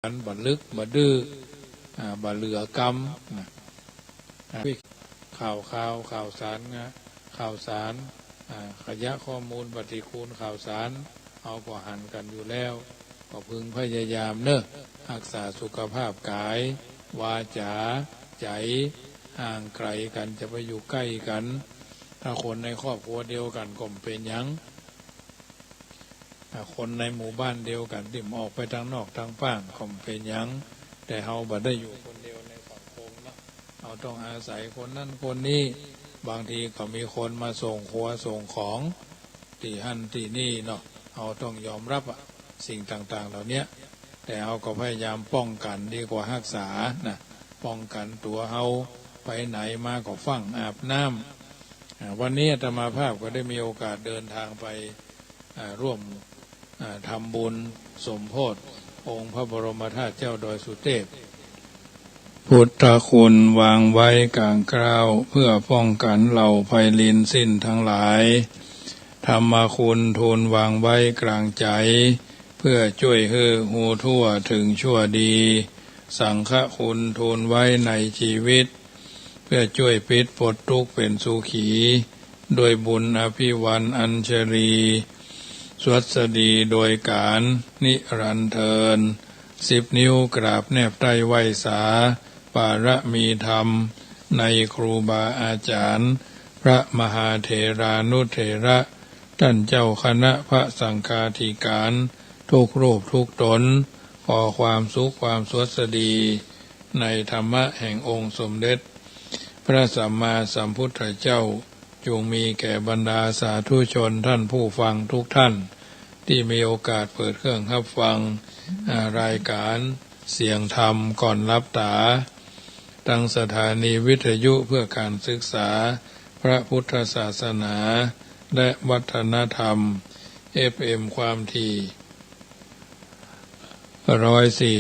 บัดลึกบัดดื้อบัดเหลือกรรมข่าวสารข่าวสารขยะข้อมูลปฏิคูลข่าวสารเอาก็หันกันอยู่แล้วก็พึงพยายามรักษาสุขภาพกายวาจาใจห่างไกลกันจะไปอยู่ใกล้กันถ้าคนในครอบครัวเดียวกันก็เป็นหยังคนในหมู่บ้านเดียวกันที่ออกไปทางนอกทางป้างก็เป็นหยังแต่เฮาบ่ได้อยู่คนเดียวในสังคมนะเราต้องอาศัยคนนั้นคนนี้บางทีก็มีคนมาส่งครัวส่งของที่หั่นที่นี่เนาะเราต้องยอมรับสิ่งต่างๆเหล่านี้แต่เราก็พยายามป้องกันดีกว่ารักษานะป้องกันตัวเราไปไหนมาก็ฟังอาบน้ำวันนี้อาตมาภาพก็ได้มีโอกาสเดินทางไปร่วมทำบุญสมโภชองค์พระบรมธาตุเจ้าดอยสุเทพพุทธคุณวางไว้กลางกราวเพื่อป้องกันเหล่าภัยลินสิ้นทั้งหลายธรรมคุณทูลวางไว้กลางใจเพื่อช่วยให้หูทั่วถึงชั่วดีสังฆคุณทูลไว้ในชีวิตเพื่อช่วยปิดปลดทุกข์เป็นสุขีโดยบุญอภิวันอัญชลีสวัสดีโดยการนิรันดร์เทิน10 นิ้วกราบแนบใต้ไหวสาปารมีธรรมในครูบาอาจารย์พระมหาเถรานุเถระท่านเจ้าคณะพระสังฆาธิการทุกรูปทุกตนขอความสุขความสวัสดีในธรรมะแห่งองค์สมเด็จพระสัมมาสัมพุทธเจ้าจงมีแก่บรรดาสาธุชนท่านผู้ฟังทุกท่านที่มีโอกาสเปิดเครื่องรับฟังรายการเสียงธรรมก่อนรับตาตั้งสถานีวิทยุเพื่อการศึกษาพระพุทธศาสนาและวัฒนธรรม FM ความถี่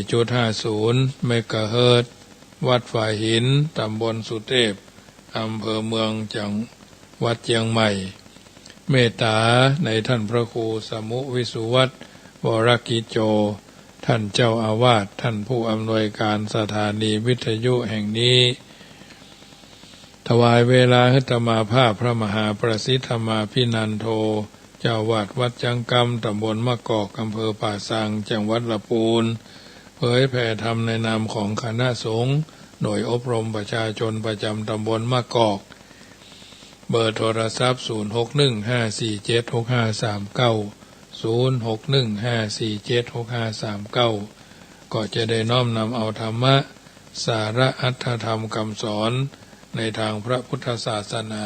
104.50 เมกะเฮิรตซ์วัดฝ่ายหินตำบลสุเทพอำเภอเมืองจังหวัดเชียงใหม่เมตตาในท่านพระครูสมุวิสุวัตรวรกิจโจท่านเจ้าอาวาสท่านผู้อำนวยการสถานีวิทยุแห่งนี้ถวายเวลาให้ธรรมาภาพพระมหาประสิทธมาภินันโทเจ้าวาดวัดจังกำตำบลมะกอกอำเภอป่าซางจังหวัดลำพูนเผยแผ่ธรรมในนามของคณะสงฆ์หน่วยอบรมประชาชนประจำตำบลมะกอกเบอร์โทรศัพท์0615476539 0615476539ก็จะได้น้อมนำเอาธรรมะสาระอัตถธรรมคำสอนในทางพระพุทธศาสนา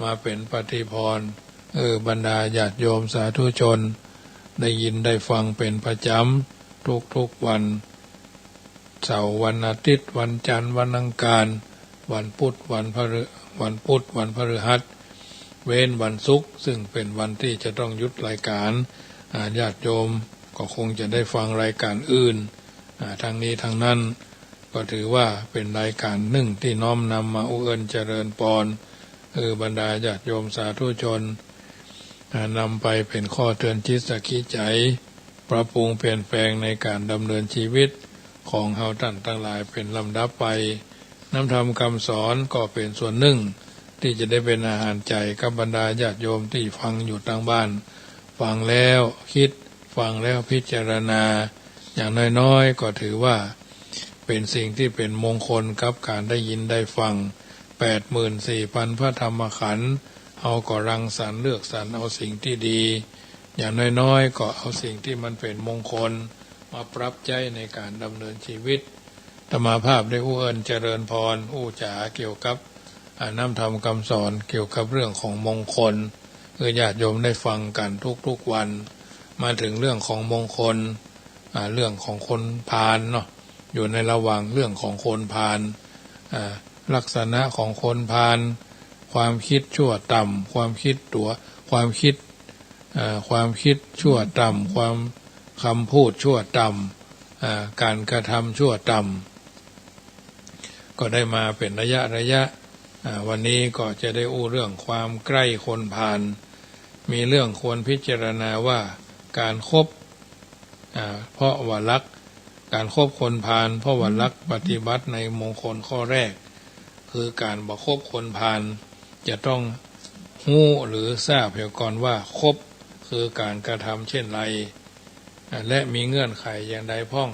มาเป็นปฏิพรบรรดาญาติโยมสาธุชนได้ยินได้ฟังเป็นประจำทุกวันเสาร์วันอาทิตย์วันจันทร์วันอังคารวันพุธวันพฤหัสเว้นวันศุกร์ซึ่งเป็นวันที่จะต้องหยุดรายการญาติโยมก็คงจะได้ฟังรายการอื่นทางนี้ทางนั้นก็ถือว่าเป็นรายการหนึ่งที่น้อมนำมาอุเอิญเจริญปอนบรรดาญาติโยมสาธุชนนำไปเป็นข้อเตือนจิตสักขีใจปรับปรุงเปลี่ยนแปลงในการดำเนินชีวิตของเฮาท่านทั้งหลายเป็นลำดับไปน้ำธรรมคำสอนก็เป็นส่วนหนึ่งที่จะได้เป็นอาหารใจกับบรรดาญาติโยมที่ฟังอยู่ทางบ้านฟังแล้วคิดฟังแล้วพิจารณาอย่างน้อยๆก็ถือว่าเป็นสิ่งที่เป็นมงคลกับการได้ยินได้ฟัง 84,000 พระธรรมขันธ์เอาก็รังสรรค์เลือกสรรเอาสิ่งที่ดีอย่างน้อยๆก็เอาสิ่งที่มันเป็นมงคลมาปรับใจในการดำเนินชีวิตธรรมาภาพได้อู้เอิญเจริญพรอู้จ๋าเกี่ยวกับน้ำธรรมคำสอนเกี่ยวกับเรื่องของมงคลญาติโยมได้ฟังกันทุกวันมาถึงเรื่องของมงคลเรื่องของคนพาลเนาะอยู่ในระหว่างเรื่องของคนพาลลักษณะของคนพาลความคิดชั่วต่ำความคิดชั่วต่ำความคำพูดชั่วต่ำการกระทำชั่วต่ำก็ได้มาเป็นระยะวันนี้ก็จะได้อู้เรื่องความใกล้คนพาลมีเรื่องควรพิจารณาว่าการคบเพราะว่ารัก การคบคนพาลเพราะว่าลักปฏิบัติในมงคลข้อแรกคือการบ่คบคนพาลจะต้องหู้หรือทราบเพียงก่อนว่าคบคือการกระทำเช่นไรและมีเงื่อนไขอย่างใดพ้อง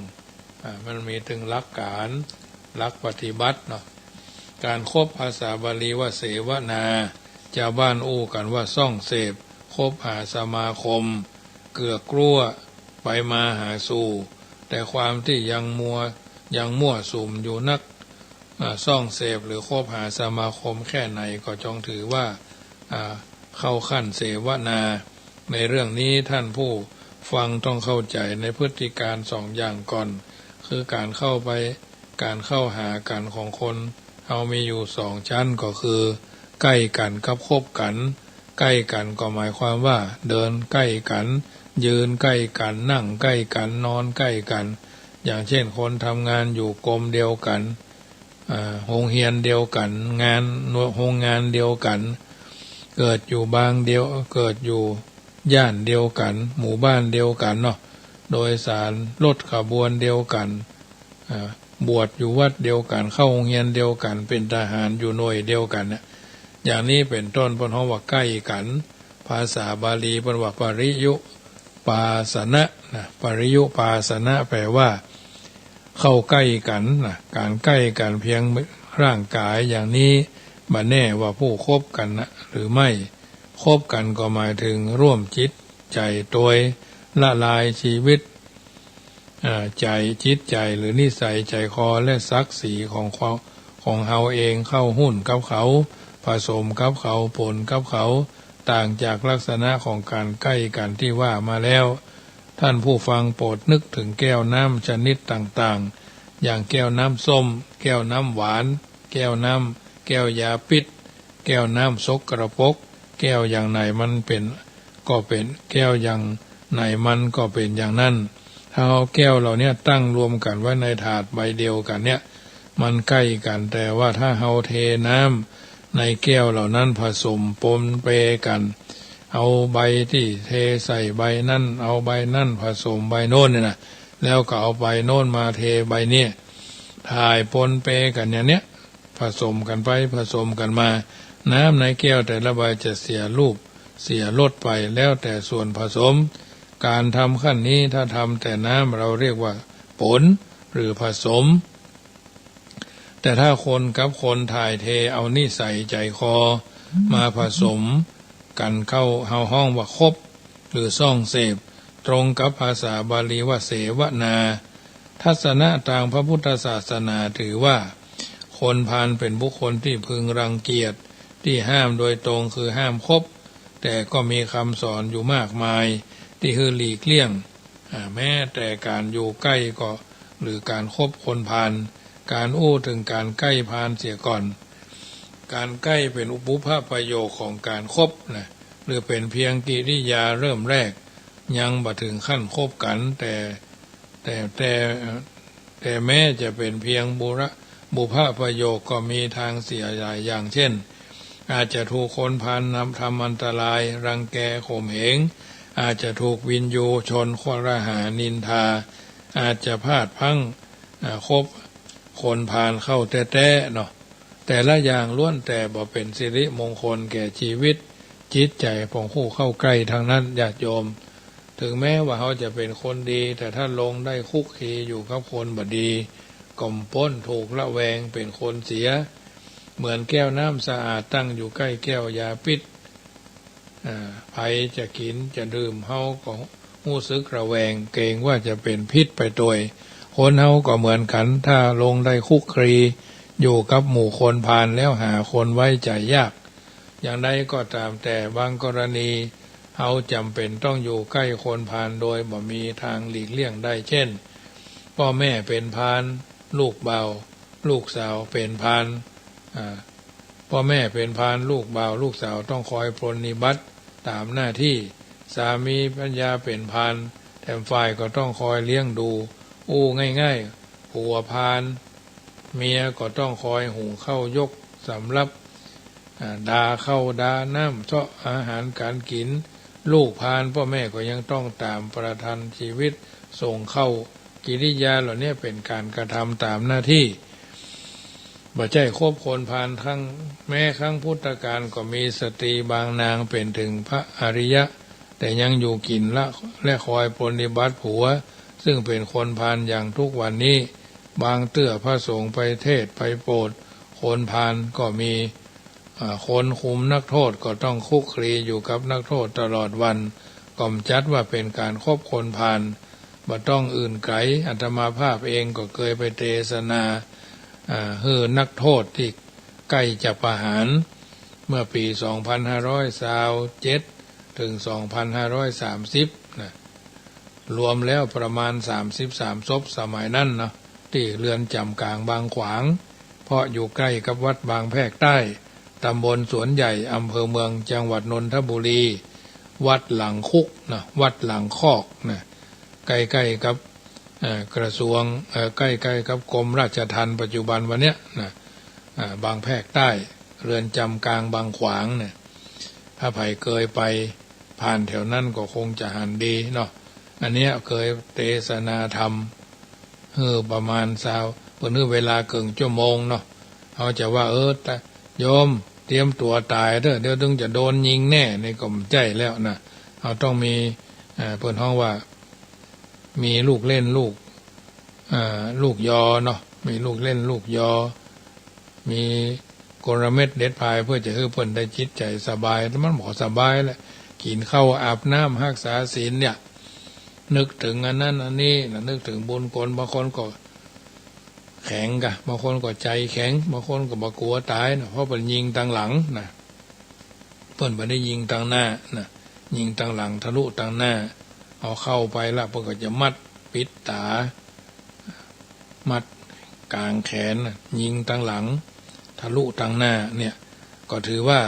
มันมีถึงหลักการหลักปฏิบัติเนาะการคบภาษาบาลีว่าเสวนาชาวบ้านอู้กันว่าซ่องเสพคบหาสมาคมเกื้อกลั้วไปมาหาสู่แต่ความที่ยังมั่วสุมอยู่นักซ่องเสพหรือคบหาสมาคมแค่ไหนก็จงถือว่าเข้าขั้นเสวนาในเรื่องนี้ท่านผู้ฟังต้องเข้าใจในพฤติการสองอย่างก่อนคือการเข้าหากันของคนเอามีอยู่สองชั้นก็คือใกล้กันกับคบกันใกล้กันก็หมายความว่าเดินใกล้กันยืนใกล้กันนั่งใกล้กันนอนใกล้กันอย่างเช่นคนทำงานอยู่กรมเดียวกันโรงเรียนเดียวกันโรงงานเดียวกันเกิดอยู่ย่านเดียวกันหมู่บ้านเดียวกันเนาะโดยสารรถขบวนเดียวกันบวชอยู่วัดเดียวกันเข้าโรงเรียนเดียวกันเป็นทหารอยู่หน่วยเดียวกันเนี่ยอย่างนี้เป็นต้นเพิ่นเฮาว่าใกล้กันภาษาบาลีเพิ่นว่าปริยุปาสนะนะปริยุปาสนะแปลว่าเข้าใกล้กันนะการใกล้กันเพียงร่างกายอย่างนี้บ่แน่ว่าผู้คบกันนะหรือไม่คบกันก็หมายถึงร่วมจิตใจโดยละลายชีวิตใจจิตใจหรือนิสัยใจคอและศักดิ์ศรีของเฮาเองเข้าหุ้นกับเขาผสมกับเขาปนกับเขาต่างจากลักษณะของการใกล้กันที่ว่ามาแล้วท่านผู้ฟังโปรดนึกถึงแก้วน้ำชนิดต่างๆอย่างแก้วน้ำส้มแก้วน้ำหวานแก้วยาพิษแก้วน้ำสกปรกแก้วอย่างไหนมันเป็นก็เป็นแก้วอย่างไหนมันก็เป็นอย่างนั้นถ้าเอาแก้วเหล่านี้ตั้งรวมกันไว้ในถาดใบเดียวกันเนี่ยมันใกล้กันแต่ว่าถ้าเฮาเทน้ำในแก้วเหล่านั้นผสมปนเปกันเอาใบที่เทใส่ใบนั่นเอาใบนั่นผสมใบโน้นเนี่ยนะแล้วก็เอาใบโน้นมาเทใบนี้ถ่ายปนเปกันอย่างเนี้ยผสมกันไปผสมกันมาน้ำในแก้วแต่ละใบจะเสียรูปเสียรสไปแล้วแต่ส่วนผสมการทำขั้นนี้ถ้าทำแต่น้ำเราเรียกว่าปนหรือผสมแต่ถ้าคนกับคนถ่ายเทเอานิสัยใจคอมาผสมกันเข้าห้องว่าคบหรือซ่องเสพตรงกับภาษาบาลีว่าเสวนาทัศนะทางพระพุทธศาสนาถือว่าคนพาลเป็นบุคคลที่พึงรังเกียจที่ห้ามโดยตรงคือห้ามคบแต่ก็มีคำสอนอยู่มากมายที่คือหลีกเลี่ยงแม้แต่การอยู่ใกล้ก็หรือการคบคนพาลการอู้ถึงการใกล้พาลเสียก่อนการใกล้เป็นอุปุพประโยคของการคบนะหรือเป็นเพียงกิริยาเริ่มแรกยังบ่ถึงขั้นคบกันแต่แม้จะเป็นเพียงบุพประโยคก็มีทางเสียหลายอย่างเช่นอาจจะถูกคนพาลนำทำอันตรายรังแกข่มเหงอาจจะถูกวินยูชนครหานินทาอาจจะพลาดพลั้งคบคนพาลเข้าแท้ๆเนาะแต่ละอย่างล้วนแต่บ่เป็นสิริมงคลแก่ชีวิตจิตใจของผู้เข้าใกล้ทางนั้นญาติโยมถึงแม้ว่าเขาจะเป็นคนดีแต่ถ้าลงได้คุกคีอยู่กับคนบ่ดีก่อมป้นถูกละแวงเป็นคนเสียเหมือนแก้วน้ำสะอาดตั้งอยู่ใกล้แก้วยาพิษใครจะกินจะดื่มเฮาก็รู้สึกระแวงเกรงว่าจะเป็นพิษไปโดยคนเฮาก็เหมือนกันถ้าลงได้คุกคีอยู่กับหมู่คนพาลแล้วหาคนไว้ใจยากอย่างใดก็ตามแต่บางกรณีเฮาจำเป็นต้องอยู่ใกล้คนพาลโดยบ่มีทางหลีกเลี่ยงได้เช่นพ่อแม่เป็นพาลลูกเบาลูกสาวเป็นพาลพ่อแม่เป็นพาลลูกเบาลูกสาวต้องคอยปรนนิบัติตามหน้าที่สามีภรรยาเป็นพาลแถมฝ่ายก็ต้องคอยเลี้ยงดูง่ายๆผัวพาลเมียก็ต้องคอยหุงข้าวยกสำรับดาเข้าดาน้ำเจาะอาหารการกินลูกพาลพ่อแม่ก็ยังต้องตามประทันชีวิตส่งเข้า กิริยาเหล่านี้เป็นการกระทำตามหน้าที่บ่ใช่คบคนพาลทั้งแม้ครั้งพุทธกาลก็มีสตรีบางนางเป็นถึงพระอริยะแต่ยังอยู่กินละและคอยปรนนิบัติผัวซึ่งเป็นคนพาลอย่างทุกวันนี้บางเตื้อพระสงฆ์ไปเทศไปโปรดคนพาลก็มีคนคุมนักโทษก็ต้องคุกคีอยู่กับนักโทษตลอดวันก็จัดว่าเป็นการคบคนพาลบ่ต้องอื่นไกลอาตมาภาพเองก็เคยไปเทศนานักโทษที่ใกล้จะประหารเมื่อปี 2527 ถึง 2530 นะรวมแล้วประมาณ33ศพสมัยนั้นนะที่เรือนจำกลางบางขวางเพราะอยู่ใกล้กับวัดบางแพรกใต้ตำบลสวนใหญ่อำเภอเมืองจังหวัดนนทบุรีวัดหลังคุกนะวัดหลังคอกนะใกล้ๆกับกระทรวงใกล้ๆกับกรมราชทัณฑ์ปัจจุบันวันเนี้ยนะบางแพรกใต้เรือนจำกลางบางขวางเนี่ยถ้าไผเคยไปผ่านแถวนั้นก็คงจะหันดีเนาะอันเนี้ยเคยเทศนาธรรมประมาณเพิ่นเวลาเกินชั่วโมงเนาะเขาจะว่าแต่โยมเตรียมตัวตายเด้อเดี๋ยวถึงจะโดนยิงแน่ในกลมใจแล้วนะเขาต้องมีเพิ่นฮ้องว่ามีลูกเล่นลูกยอเนาะมีลูกเล่นลูกยอมีกลเม็ดเด็ดพายเพื่อจะให้เพิ่นได้จิตใจสบายแล้วมันบ่สบายแหละกินข้าวอาบน้ำรักษาศีลเนี่ยนึกถึงอันนั้นอันนี้นะนึกถึงบุญกลบางคนก็แข็งกะบางคนก็ใจแข็งบางคนก็บ่กลัวตายนะเพราะเพิ่นยิงทางหลังนะเพิ่นบ่ได้ยิงทางหน้านะยิงทางหลังทะลุทางหน้าเอาเข้าไปแล้วเพิ่นก็จะมัดปิดตามัดกลางแขนยิงทางหลังทะลุทางหน้าเนี่ยก็ถือว่า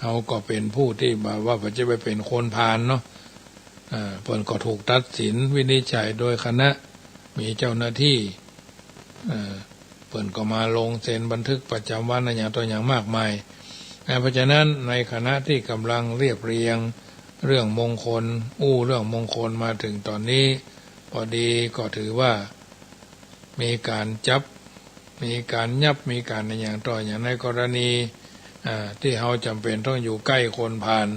เขาก็เป็นผู้ที่แบบว่าจะไปเป็นคนพาลเนาะเพิ่นก็ถูกตัดสินวินิจฉัยโดยคณะมีเจ้าหน้าที่เพิ่นก็มาลงเซ็นบันทึกประจำวันอย่างตัวอย่างมากมายเพราะฉะนั้นในคณะที่กำลังเรียบเรียงเรื่องมงคลเรื่องมงคลมาถึงตอนนี้พอดีก็ถือว่ามีการจับมีการยับมีการอย่างต่ออย่างในกรณีที่เราจำเป็นต้องอยู่ใกล้คนพาล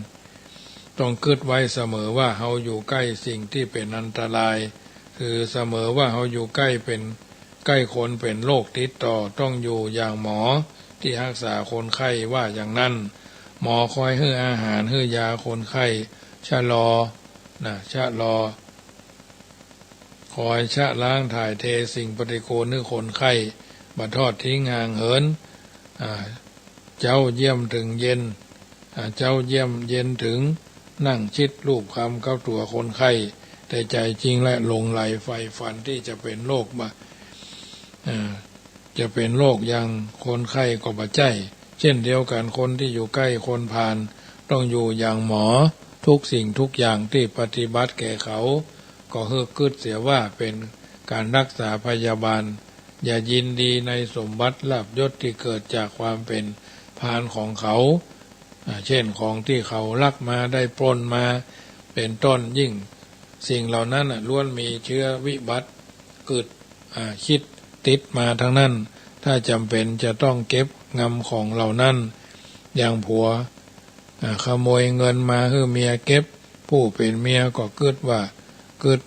ต้องคิดไว้เสมอว่าเราอยู่ใกล้สิ่งที่เป็นอันตรายคือเสมอว่าเราอยู่ใกล้คนเป็นโรคติดต่อต้องอยู่อย่างหมอที่รักษาคนไข้ว่าอย่างนั้นหมอคอยให้อาหารให้ยาคนไข้ชะลอคอยชะล้างถ่ายเทสิ่งปฏิกูลให้คนไข้บ่ทอดทิ้งห่างเหินเจ้าเยี่ยมถึงเย็นเจ้าเยี่ยมเย็นถึงนั่งชิดรูปคำกับตัวคนไข้แต่ใจจริงและหลงไหลใฝ่ฝันที่จะเป็นโรคจะเป็นโรคอย่างคนไข้ก็บ่ใจเช่นเดียวกันคนที่อยู่ใกล้คนพาลต้องอยู่อย่างหมอทุกสิ่งทุกอย่างที่ปฏิบัติแก่เขาก็เฮือกึดเสียว่าเป็นการรักษาพยาบาลอย่ายินดีในสมบัติลาภยศที่เกิดจากความเป็นพาลของเขาเช่นของที่เขาลักมาได้ปล้นมาเป็นต้นยิ่งสิ่งเหล่านั้นล้วนมีเชื้อวิบัติเกิดคิดติดมาทั้งนั้นถ้าจำเป็นจะต้องเก็บงำของเหล่านั้นอย่างผัวขโมยเงินมาให้เมียเก็บผู้เป็นเมียก็เกิด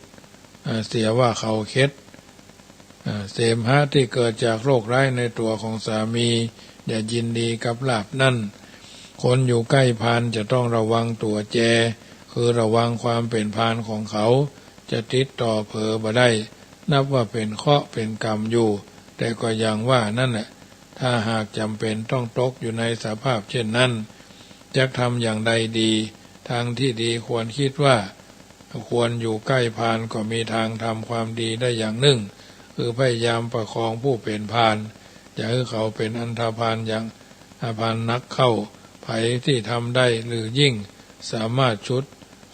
เสียว่าเขาเค็ดเสมหะที่เกิดจากโรคร้ายในตัวของสามีอย่ายินดีกับลาภนั่นคนอยู่ใกล้พาลจะต้องระวังตัวแจคือระวังความเป็นพาลของเขาจะติดต่อเผลอบ่ได้นับว่าเป็นเคราะห์เป็นกรรมอยู่แต่ก็ยังว่านั่นแหละถ้าหากจำเป็นต้องตกอยู่ในสภาพเช่นนั้นจะทำอย่างใดดีทางที่ดีควรคิดว่าควรอยู่ใกล้พาลก็มีทางทำความดีได้อย่างหนึ่งคือพยายามประคองผู้เป็นพาลอย่าให้เขาเป็นอันธพาลอย่างพาลนักเข้าไผที่ทำได้หรือยิ่งสามารถชุด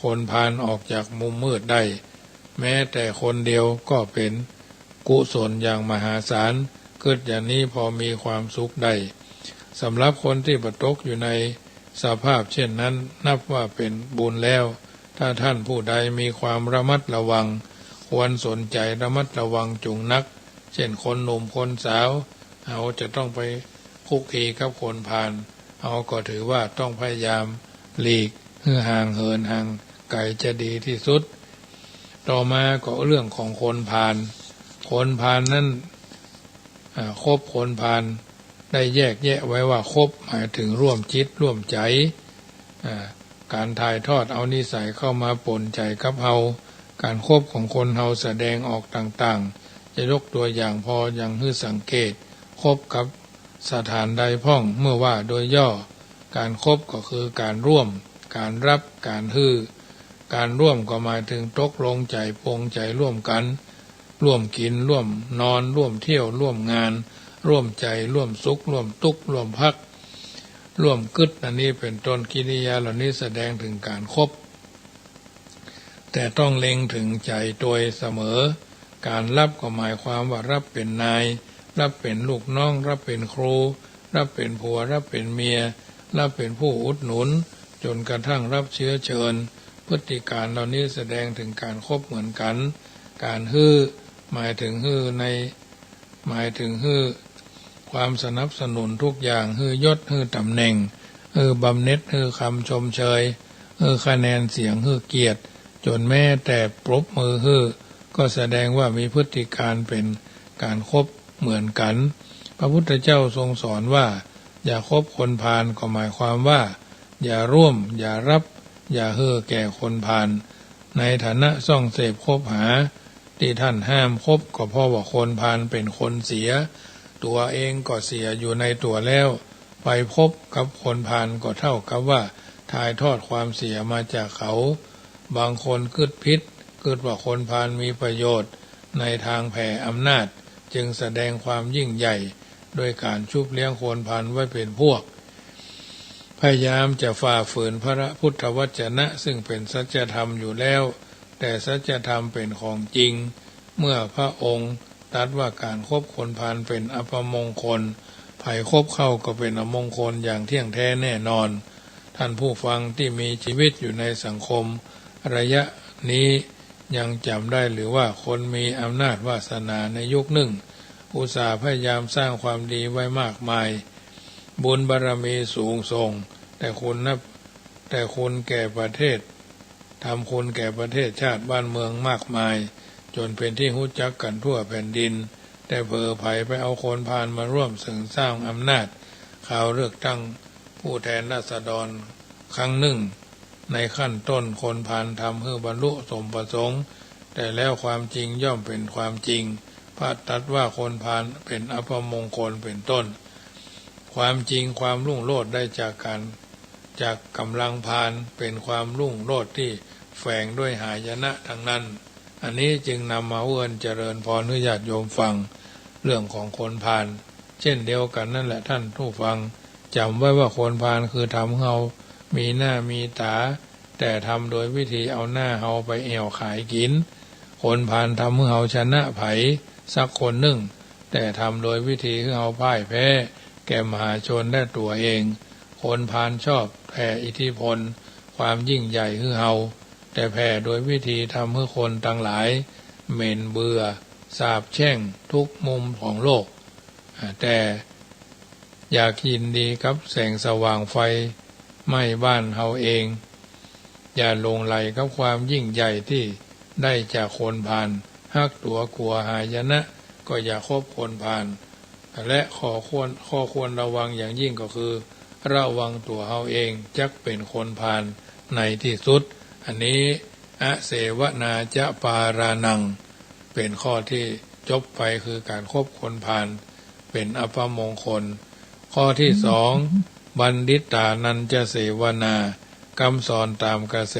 คนพาลออกจากมุมมืดได้แม้แต่คนเดียวก็เป็นกุศลอย่างมหาศาลเกิดอย่างนี้พอมีความสุขได้สำหรับคนที่ประตกอยู่ในสภาพเช่นนั้นนับว่าเป็นบุญแล้วถ้าท่านผู้ใดมีความระมัดระวัง ควรสนใจระมัดระวังจุงนักเช่นคนหนุ่มคนสาวเขาจะต้องไปคุกคีกับคนพาลเขาก็ถือว่าต้องพยายามหลีกห่างเหินห่างไกลจะดีที่สุดต่อมาก็เรื่องของคนพาลคนพาลนั้นคบคนพาลได้แยกแยะไว้ว่าคบหมายถึงร่วมจิตร่วมใจการถ่ายทอดเอานิสัยเข้ามาปนใจกับเฮาการคบของคนเฮาแสดงออกต่างๆจะยกตัวอย่างพออย่างให้สังเกตคบกับสถานใดพ้องเมื่อว่าโดยย่อการคบก็คือการร่วมการรับการการร่วมก็หมายถึงตกลงใจปรงใจร่วมกันร่วมกินร่วมนอนร่วมเที่ยวร่วมงานร่วมใจร่วมสุขร่วมทุกข์ร่วมพักร่วมกึศอันนี้เป็นต้นกิริยาเหล่านี้แสดงถึงการคบแต่ต้องเล็งถึงใจโดยเสมอการรับก็หมายความว่ารับเป็นนายรับเป็นลูกน้องรับเป็นครูรับเป็นผัวรับเป็นเมียรับเป็นผู้อุดหนุนจนกระทั่งรับเชื้อเชิญพฤติการเหล่านี้แสดงถึงการคบเหมือนกันการหมายถึงหมายถึงความสนับสนุนทุกอย่างยศตำแหน่งบำเหน็จคำชมเชยคะแนนเสียงเกียรติจนแม้แต่ปรบมือก็แสดงว่ามีพฤติการเป็นการคบเหมือนกันพระพุทธเจ้าทรงสอนว่าอย่าคบคนพาลก็หมายความว่าอย่าร่วมอย่ารับอย่าแก่คนพาลในฐานะส่องเสพคบหาที่ท่านห้ามคบก็เพราะว่าคนพาลเป็นคนเสียตัวเองก็เสียอยู่ในตัวแล้วไปพบกับคนพาลก็เท่ากับว่าถ่ายทอดความเสียมาจากเขาบางคนคิดผิดคิดว่าคนพาลมีประโยชน์ในทางแผ่อำนาจจึงแสดงความยิ่งใหญ่โดยการชุบเลี้ยงคนพาลไว้เป็นพวกพยายามจะฝ่าฝืนพระพุทธวจนะซึ่งเป็นสัจธรรมอยู่แล้วแต่สัจธรรมเป็นของจริงเมื่อพระองค์ตรัสว่าการคบคนพาลเป็นอัปมงคลไผคบเข้าก็เป็นอมงคลอย่างเที่ยงแท้แน่นอนท่านผู้ฟังที่มีชีวิตอยู่ในสังคมระยะนี้ยังจำได้หรือว่าคนมีอำนาจวาสนาในยุคหนึ่งอุตสาห์พยายามสร้างความดีไว้มากมายบุญบารมีสูงส่งแต่คุณแก่ประเทศทำคุณแก่ประเทศชาติบ้านเมืองมากมายจนเป็นที่รู้จักกันทั่วแผ่นดินแต่เผลอไผไปเอาคนพาลมาร่วมเสริมสร้างอำนาจข่าวเลือกตั้งผู้แทนราษฎรครั้งหนึ่งในขั้นต้นคนพาลทำให้บรรลุสมประสงค์แต่แล้วความจริงย่อมเป็นความจริงพระตรัสว่าคนพาลเป็นอัปมงคลเป็นต้นความจริงความรุ่งโรจน์ได้จากกำลังพาลเป็นความรุ่งโรจน์ที่แฝงด้วยหายนะทั้งนั้นอันนี้จึงนำมาเจริญพรให้ญาติโยมฟังเรื่องของคนพาลเช่นเดียวกันนั่นแหละท่านผู้ฟังจำไว้ว่าคนพาลคือทำเฮามีหน้ามีตาแต่ทำโดยวิธีเอาหน้าเฮาไปแอวขายกินคนพาลทำให้เฮาชนะไผสักคนหนึ่งแต่ทำโดยวิธีให้เฮาพ่ายแพ้แก่มหาชนและตัวเองคนพาลชอบแผ่อิทธิพลความยิ่งใหญ่ให้เฮาแต่แผ่โดยวิธีทำให้คนทั้งหลายเหม็นเบื่อสาบแช่งทุกมุมของโลกแต่อยากยินดีกับแสงสว่างไฟไหม้บ้านเฮาเองอย่าหลงไหลกับความยิ่งใหญ่ที่ได้จากคนพาลฮักตัวกลัวหายนะก็อย่าคบคนพาลและข้อควรระวังอย่างยิ่งก็คือระวังตัวเฮาเองจักเป็นคนพาลในที่สุดอันนี้อเสวนาจะปารานังเป็นข้อที่จบไปคือการคบคนพาลเป็นอัปมงคลข้อที่สองบัณฑิตานันจะเสวนากำสอนตามกระแส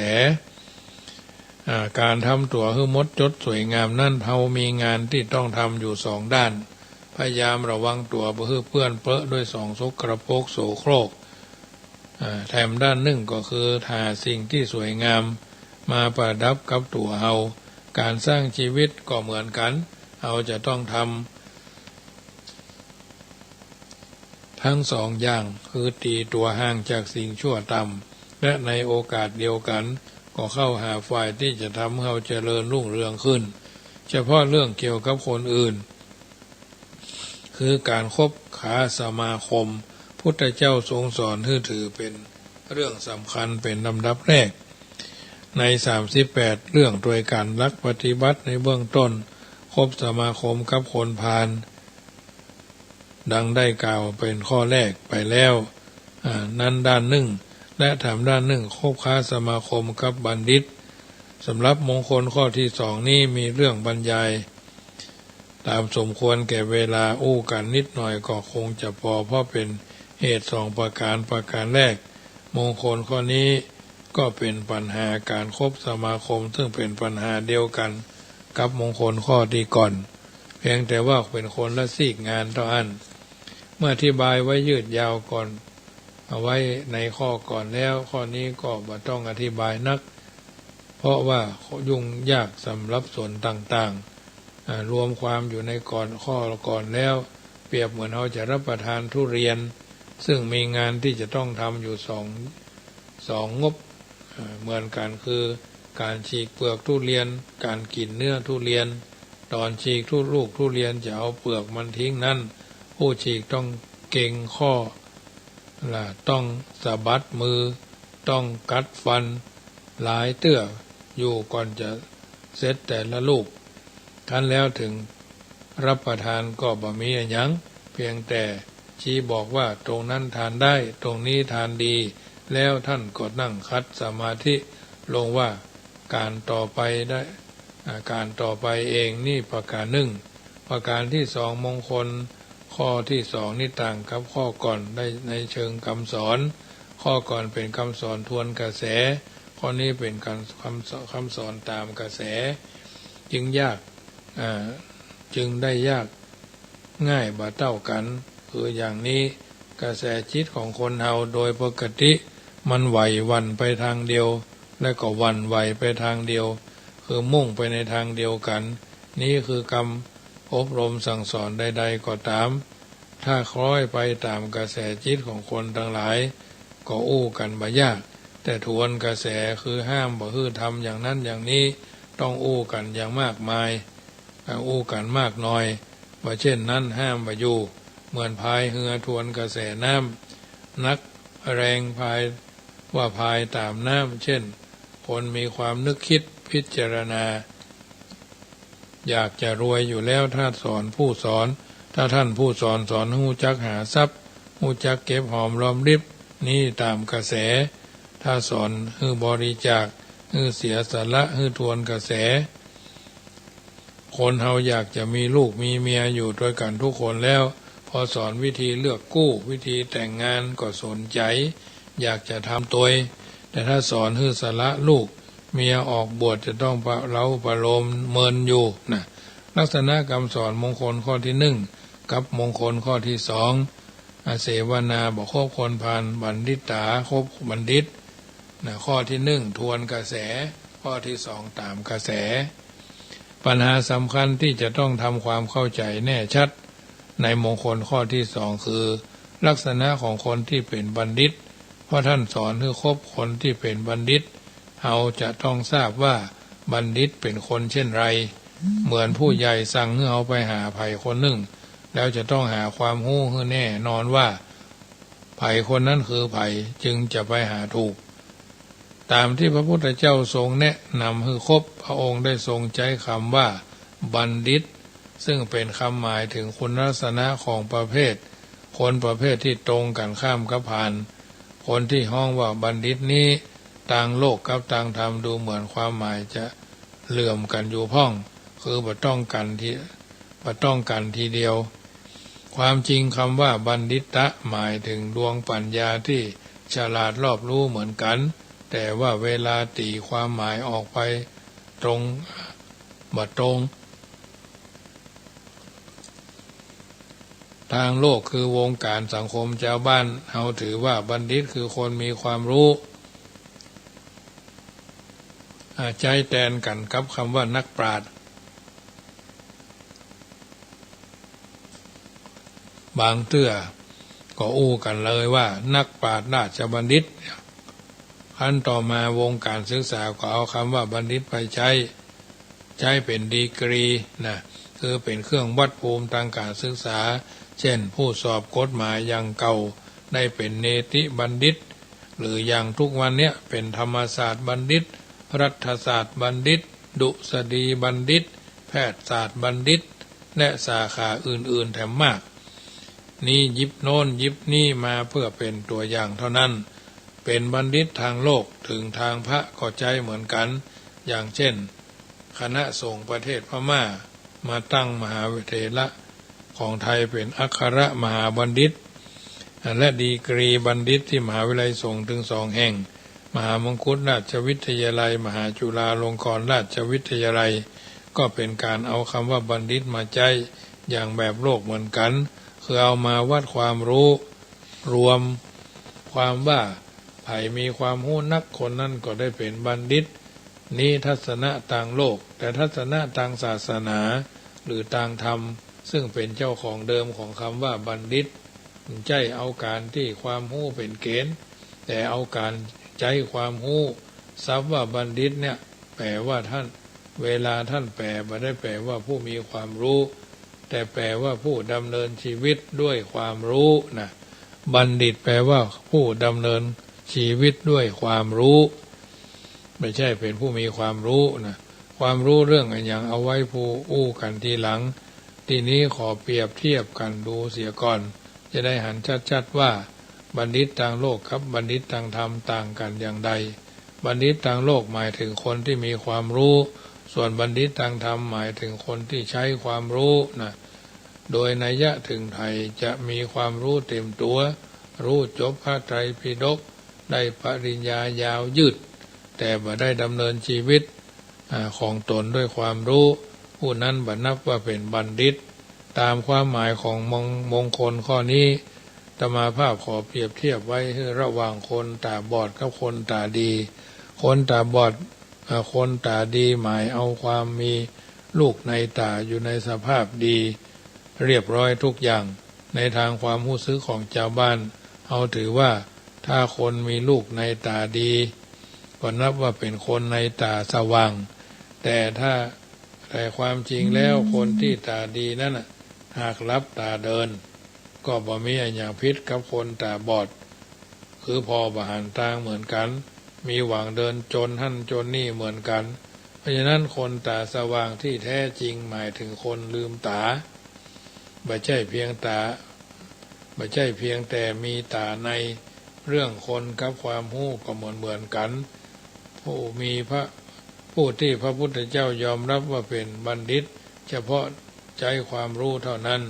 การทำตัวให้มดจดสวยงามนั่นเฮามีงานที่ต้องทำอยู่สองด้านพยายามระวังตัวเพื่อเปื้อนเปรอะด้วยสองสกปรกโสโครกแถมด้านหนึ่งก็คือหาสิ่งที่สวยงามมาประดับกับตัวเฮาการสร้างชีวิตก็เหมือนกันเฮาจะต้องทำทั้งสองอย่างคือตีตัวห่างจากสิ่งชั่วต่ำและในโอกาสเดียวกันก็เข้าหาฝ่ายที่จะทำให้เฮาเจริญรุ่งเรืองขึ้น เฉพาะเรื่องเกี่ยวกับคนอื่นคือการคบค้าสมาคมพุทธเจ้าทรงสอนให้ถือเป็นเรื่องสำคัญเป็นลำดับแรกใน38เรื่องโดยการลักปฏิบัติในเบื้องต้นคบสมาคมกับคนพาลดังได้กล่าวเป็นข้อแรกไปแล้วนั้นด้านหนึ่งและถามด้านหนึ่งคบค้าสมาคมกับบัณฑิตสำหรับมงคลข้อที่สองนี้มีเรื่องบรรยายตามสมควรแก่เวลาอู้กันนิดหน่อยก็คงจะพอเพราะเป็นเหตุ2ประการแรกมงคลข้อนี้ก็เป็นปัญหาการคบสมาคมซึ่งเป็นปัญหาเดียวกันกับมงคลข้อที่ก่อนเพียงแต่ว่าเป็นคนละซีกงานเท่านั้นเมื่ออธิบายไว้ยืดยาวก่อนเอาไว้ในข้อก่อนแล้วข้อนี้ก็บ่ต้องอธิบายนักเพราะว่ายุ่งยากสำหรับส่วนต่างๆรวมความอยู่ในก่อนข้อก่อนแล้วเปรียบเหมือนเราจะรับประทานทุเรียนซึ่งมีงานที่จะต้องทำอยู่สองงบเหมือนกันคือการฉีกเปลือกทุเรียนการกินเนื้อทุเรียนตอนฉีกลูกทุเรียนจะเอาเปลือกมันทิ้งนั้นผู้ฉีกต้องเก่งข้อต้องสะบัดมือต้องกัดฟันหลายเตื้ออยู่ก่อนจะเสร็จแต่ละลูกทันแล้วถึงรับประทานก็บ่มีหยังเพียงแต่ชี้บอกว่าตรงนั้นทานได้ตรงนี้ทานดีแล้วท่านก็นั่งคัดสมาธิลงว่าการต่อไปได้การต่อไปเองนี่ประการหนึ่งประการที่สองมงคลข้อที่สองนี่ต่างกับข้อก่อนได้ในเชิงคำสอนข้อก่อนเป็นคำสอนทวนกระแสข้อนี้เป็นคำสอนตามกระแสจึงได้ยากง่ายบ่เท่ากันคืออย่างนี้กระแสจิตของคนเฮาโดยปกติมันไหววันไปทางเดียวและก็วันไหวไปทางเดียวคือมุ่งไปในทางเดียวกันนี่คือกรรมอบรมสั่งสอนใดๆก็ตามถ้าคล้อยไปตามกระแสจิตของคนทั้งหลายก็อู้กันบ่ยากแต่ทวนกระแสคือห้ามบ่คือทำอย่างนั้นอย่างนี้ต้องอู้กันอย่างมากมายอู้กันมากน้อยว่าเช่นนั้นห้ามบ่อยู่เหมือนพายเรือทวนกระแสน้ำนักแรงพายว่าพายตามน้ำเช่นคนมีความนึกคิดพิจารณาอยากจะรวยอยู่แล้วถ้าสอนผู้สอนถ้าท่านผู้สอนฮู้จักหาทรัพย์ฮู้จักเก็บหอมรอมริบนี่ตามกระแสถ้าสอนฮือบริจาคฮือเสียสละฮือทวนกระแสคนเฮาอยากจะมีลูกมีเมียอยู่ด้วยกันทุกคนแล้วพอสอนวิธีเลือกกู้วิธีแต่งงานก็สนใจอยากจะทำตัวแต่ถ้าสอนฮือสละลูกเมียออกบวชจะต้องประโลมเมินอยู่นะลักษณะคำสอนมงคลข้อที่หนึ่งกับมงคลข้อที่สองเสวนาบอกคบคนพาลบัณฑิตาคบบัณฑิตนะข้อที่หนึ่งทวนกระแสข้อที่สองตามกระแสปัญหาสำคัญที่จะต้องทำความเข้าใจแน่ชัดในมงคลข้อที่สองคือลักษณะของคนที่เป็นบัณฑิตเพราะท่านสอนให้คบคนที่เป็นบัณฑิตเราจะต้องทราบว่าบัณฑิตเป็นคนเช่นไรเหมือนผู้ใหญ่สั่งให้เอาไปหาไผ่คนหนึ่งแล้วจะต้องหาความรู้ให้แน่นอนว่าไผ่คนนั้นคือไผ่จึงจะไปหาถูกตามที่พระพุทธเจ้าทรงแนะนำให้คบพระองค์ได้ทรงใช้คำว่าบัณฑิตซึ่งเป็นคำหมายถึงคุณลักษณะของประเภทคนประเภทที่ตรงกันข้ามกับพาลคนที่ห้องว่าบัณฑิตนี้ต่างโลกกับต่างธรรมดูเหมือนความหมายจะเหลื่อมกันอยู่พ้องคือบ่ต้องกันทีเดียวความจริงคำว่าบัณฑิตะหมายถึงดวงปัญญาที่ฉลาดรอบรู้เหมือนกันแต่ว่าเวลาตีความหมายออกไปตรงบ่ตรงทางโลกคือวงการสังคมชาวบ้านเฮาถือว่าบัณฑิตคือคนมีความรู้ใจแตนกันกับคำว่านักปราชญ์บางเตื้อก็อู้กันเลยว่านักปราชญ์ราชบัณฑิตขั้นต่อมาวงการศึกษาก็เอาคำว่าบัณฑิตไปใช้ ใช้เป็นดีกรีนะคือเป็นเครื่องวัดภูมิทางการศึกษาเช่นผู้สอบกฎหมายอย่างเก่าได้เป็นเนติบัณฑิตหรืออย่างทุกวันเนี้ยเป็นธรรมศาสตร์บัณฑิตรัฐศาสตร์บัณฑิตดุษฎีบัณฑิตแพทยศาสตร์บัณฑิตและสาขาอื่นๆแถมมากนี่ยิบโน้นยิบนี่มาเพื่อเป็นตัวอย่างเท่านั้นเป็นบัณฑิตทางโลกถึงทางพระก็ใจเหมือนกันอย่างเช่นคณะสงฆ์ประเทศพม่ามาตั้งมหาวิทยาลัยของไทยเป็นอัครมหาบัณฑิตและดีกรีบัณฑิตที่มหาวิทยาลัยสงฆ์ถึง2 แห่งมหามงกุฎราชวิทยาลัยมหาจุฬาลงกรณราชวิทยาลัยก็เป็นการเอาคำว่าบัณฑิตมาใช้อย่างแบบโลกเหมือนกันคือเอามาวัดความรู้รวมความว่าไผ่มีความรู้นักคนนั้นก็ได้เป็นบัณฑิตนี้ทัศนะต่างโลกแต่ทัศนะทางศาสนาหรือทางธรรมซึ่งเป็นเจ้าของเดิมของคำว่าบัณฑิตใจเอาการที่ความรู้เป็นเกณฑ์แต่เอาการใจความรู้ศัพท์ว่าบัณฑิตเนี่ยแปลว่าท่านเวลาท่านแปลไม่ได้แปลว่าผู้มีความรู้แต่แปลว่าผู้ดำเนินชีวิตด้วยความรู้นะบัณฑิตแปลว่าผู้ดำเนินชีวิตด้วยความรู้ไม่ใช่เป็นผู้มีความรู้นะความรู้เรื่องอย่างเอาไว้ผู้อู้กันทีหลังทีนี้ขอเปรียบเทียบกันดูเสียก่อนจะได้หันชัดๆว่าบัณฑิตทางโลกกับบัณฑิตทางธรรมต่างกันอย่างใดบัณฑิตทางโลกหมายถึงคนที่มีความรู้ส่วนบัณฑิตทางธรรมหมายถึงคนที่ใช้ความรู้นะโดยนัยยะถึงไทยจะมีความรู้เต็มตัวรู้จบพระไตรปิฎกได้ปริญญายาวยืดแต่บ่ได้ดำเนินชีวิตของตนด้วยความรู้ผู้นั้นบ่นับว่าเป็นบัณฑิตตามความหมายของมงคลข้อนี้อาตมาภาพขอเปรียบเทียบไว้ระหว่างคนตาบอดกับคนตาดีคนตาบอดคนตาดีหมายเอาความมีลูกในตาอยู่ในสภาพดีเรียบร้อยทุกอย่างในทางความรู้สึกของชาวบ้านเอาถือว่าถ้าคนมีลูกในตาดีก็นับว่าเป็นคนในตาสว่างแต่ความจริงแล้วคนที่ตาดีนั่นน่ะหากลับตาเดินก็บ่มีอย่างพิษกับคนตาบอดคือพอบหันทางเหมือนกันมีหวังเดินจนหั่นจนนี่เหมือนกันเพราะฉะนั้นคนตาสว่างที่แท้จริงหมายถึงคนลืมตาไม่ใช่เพียงแต่มีตาในเรื่องคนกับความรู้ก็เหมือนกันผู้ที่พระพุทธเจ้ายอมรับว่าเป็นบัณฑิตเฉพาะใจความรู้เท่านั้น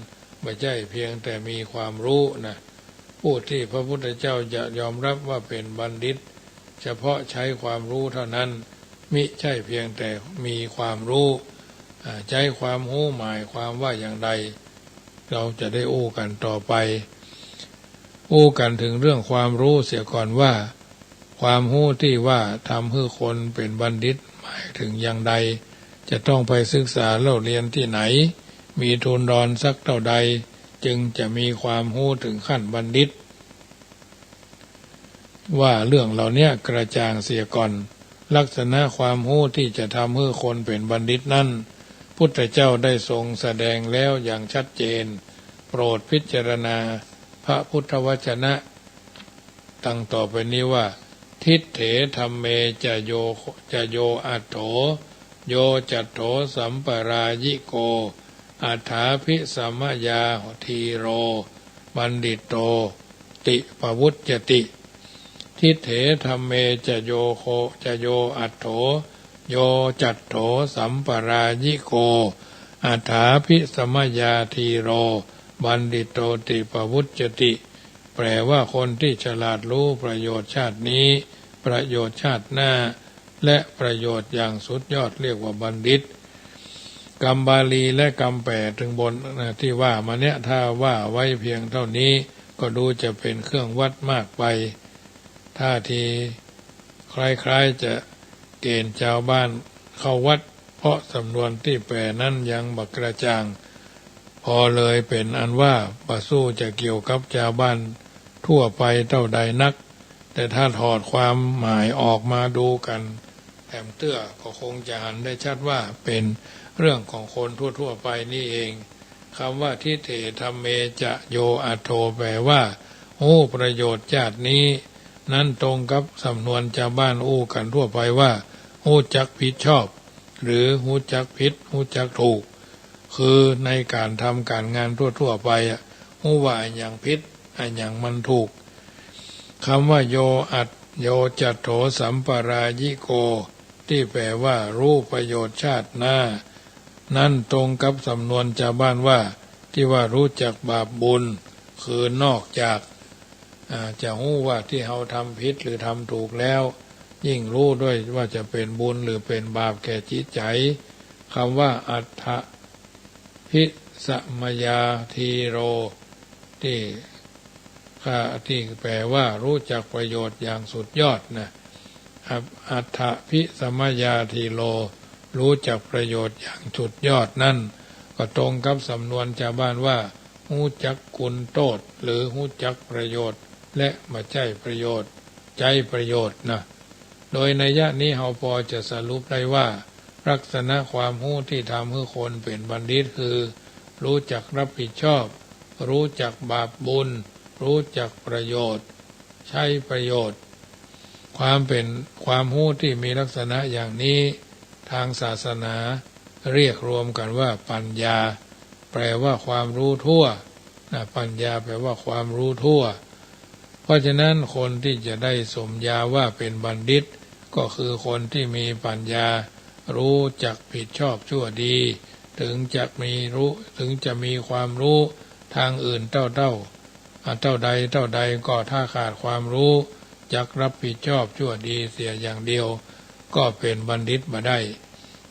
ไม่ใช่เพียงแต่มีความรู้นะผู้ที่พระพุทธเจ้าจะยอมรับว่าเป็นบัณฑิตเฉพาะใช้ความรู้เท่านั้นมิใช่เพียงแต่มีความรู้ใจความรู้หมายความว่าอย่างไรเราจะได้อู้กันต่อไปอู้กันถึงเรื่องความรู้เสียก่อนว่าความรู้ที่ว่าทำให้คนเป็นบัณฑิตหมายถึงอย่างใดจะต้องไปศึกษาเล่าเรียนที่ไหนมีทุนดอนสักเท่าใดจึงจะมีความรู้ถึงขั้นบัณฑิตว่าเรื่องเหล่านี้กระจ่างเสียก่อนลักษณะความรู้ที่จะทำให้คนเป็นบัณฑิตนั้นพุทธเจ้าได้ทรงแสดงแล้วอย่างชัดเจนโปรดพิจารณาพระพุทธวจนะตั้งต่อไปนี้ว่าทิฏเถธัมเมจะโยอัตโถโยจัตโถสัมปรายิโกอัฏฐาภิสัมมยาทีโรบัณฑิตโตติปวุจจติทิฏเถธัมเมจะโยอัตโถโยจัตโถสัมปรายิโกอัฏฐาภิสัมมยาทีโรบัณฑิตโตติปวุจจติแปลว่าคนที่ฉลาดรู้ประโยชน์ชาตินี้ประโยชน์ชาติหน้าและประโยชน์อย่างสุดยอดเรียกว่าบัณฑิตกรรมบาลีและกรรมแปดถึงบนที่ว่ามาเนี่ยถ้าว่าไว้เพียงเท่านี้ก็ดูจะเป็นเครื่องวัดมากไปท่าทีคล้ายๆจะเกณฑ์ชาวบ้านเข้าวัดเพราะสำนวนที่แปลนั้นยังบักกระจ่างพอเลยเป็นอันว่าปะสู้จะเกี่ยวกับชาวบ้านทั่วไปเท่าใดนักแต่ถ้าถอดความหมายออกมาดูกัน แถมเตื้อก็คงจะหันได้ชัดว่าเป็นเรื่องของคนทั่วๆไปนี่เองคำว่าทิเถธรรมเมจะโยอัตโธแปลว่าอู้ประโยชน์ชาตินี้นั้นตรงกับสำนวนชาวบ้านอู้กันทั่วไปว่าหู้จักผิดชอบหรือหู้จักผิดหู้จักถูกคือในการทำการงานทั่วๆไปหู้ว่าอันอย่างผิดอันอย่างมันถูกคำว่าโยอัตโยจัตโถสัมปรายิโกที่แปลว่ารู้ประโยชน์ชาติหน้านั่นตรงกับสำนวนชาวบ้านว่าที่ว่ารู้จักบาปบุญคือนอกจากจะรู้ว่าที่เราทำผิดหรือทำถูกแล้วยิ่งรู้ด้วยว่าจะเป็นบุญหรือเป็นบาปแก่จิตใจคำว่าอัตถพิสัมมยาทีโรที่แปลว่ารู้จักประโยชน์อย่างสุดยอดนะอัตถพิสัมมยาทีโรรู้จักประโยชน์อย่างสุดยอดนั่นก็ตรงกับสำนวนชาวบ้านว่าหู้จักคุณโทษหรือหู้จักประโยชน์และมาใจประโยชน์ใจประโยชน์นะโดยนัยยะนี้เราพอจะสรุปได้ว่าลักษณะความรู้ที่ทำให้คนเป็นบัณฑิตคือรู้จักรับผิดชอบรู้จักบาปบุญรู้จักประโยชน์ใช้ประโยชน์ความรู้ที่มีลักษณะอย่างนี้ทางศาสนาเรียกรวมกันว่าปัญญาแปลว่าความรู้ทั่วปัญญาแปลว่าความรู้ทั่วเพราะฉะนั้นคนที่จะได้สมญาว่าเป็นบัณฑิตก็คือคนที่มีปัญญารู้จักผิดชอบชั่วดีถึงจะมีความรู้ทางอื่นเท่าใดก็ถ้าขาดความรู้จักรับผิดชอบชั่วดีเสียอย่างเดียวก็เป็นบัณฑิตบ่ได้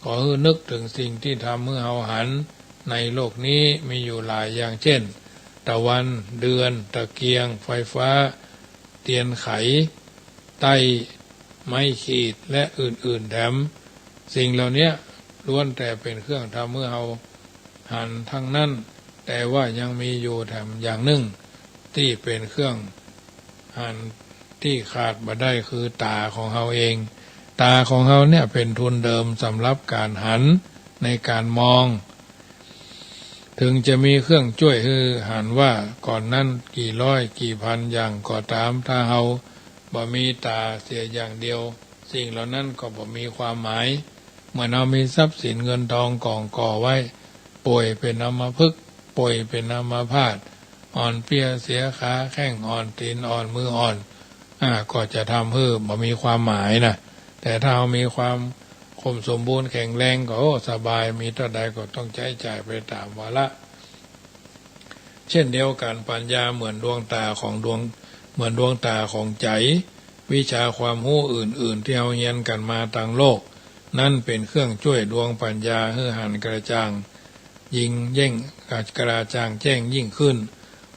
ขอให้นึกถึงสิ่งที่ทำเมื่อเราหันในโลกนี้มีอยู่หลายอย่างเช่นตะวันเดือนตะเกียงไฟฟ้าเทียนไขไต้ไม้ขีดและอื่นๆแถมสิ่งเหล่านี้ล้วนแต่เป็นเครื่องทำเมื่อเราหันทั้งนั้นแต่ว่ายังมีอยู่แถมอย่างหนึ่งที่เป็นเครื่องหันที่ขาดบ่ได้คือตาของเราเองตาของเราเนี่ยเป็นทุนเดิมสำหรับการหันในการมองถึงจะมีเครื่องช่วยให้หันว่าก่อนนั้นกี่ร้อยกี่พันอย่างก็ตามถ้าเราบ่มีตาเสียอย่างเดียวสิ่งเหล่านั้นก็บ่มีความหมายเมื่อเรามีทรัพย์สินเงินทองกองก่อไว้ป่วยเป็นอัมพฤกษ์ป่วยเป็นอัมพาตอ่อนเพลียเสียขาแข้งอ่อนตีนอ่อนมืออ่อนก็จะทำให้บ่มีความหมายนะแต่ถ้าเรามีความคมสมบูรณ์แข็งแรงก็สบายมีเท่าใดก็ต้องใช้จ่ายไปตามวาระเช่นเดียวกันปัญญาเหมือนดวงตาของใจวิชาความรู้อื่นๆที่เราเรียนกันมาทางโลกนั่นเป็นเครื่องช่วยดวงปัญญาให้หันกระจ่างกระจ่างแจ้งยิ่งขึ้น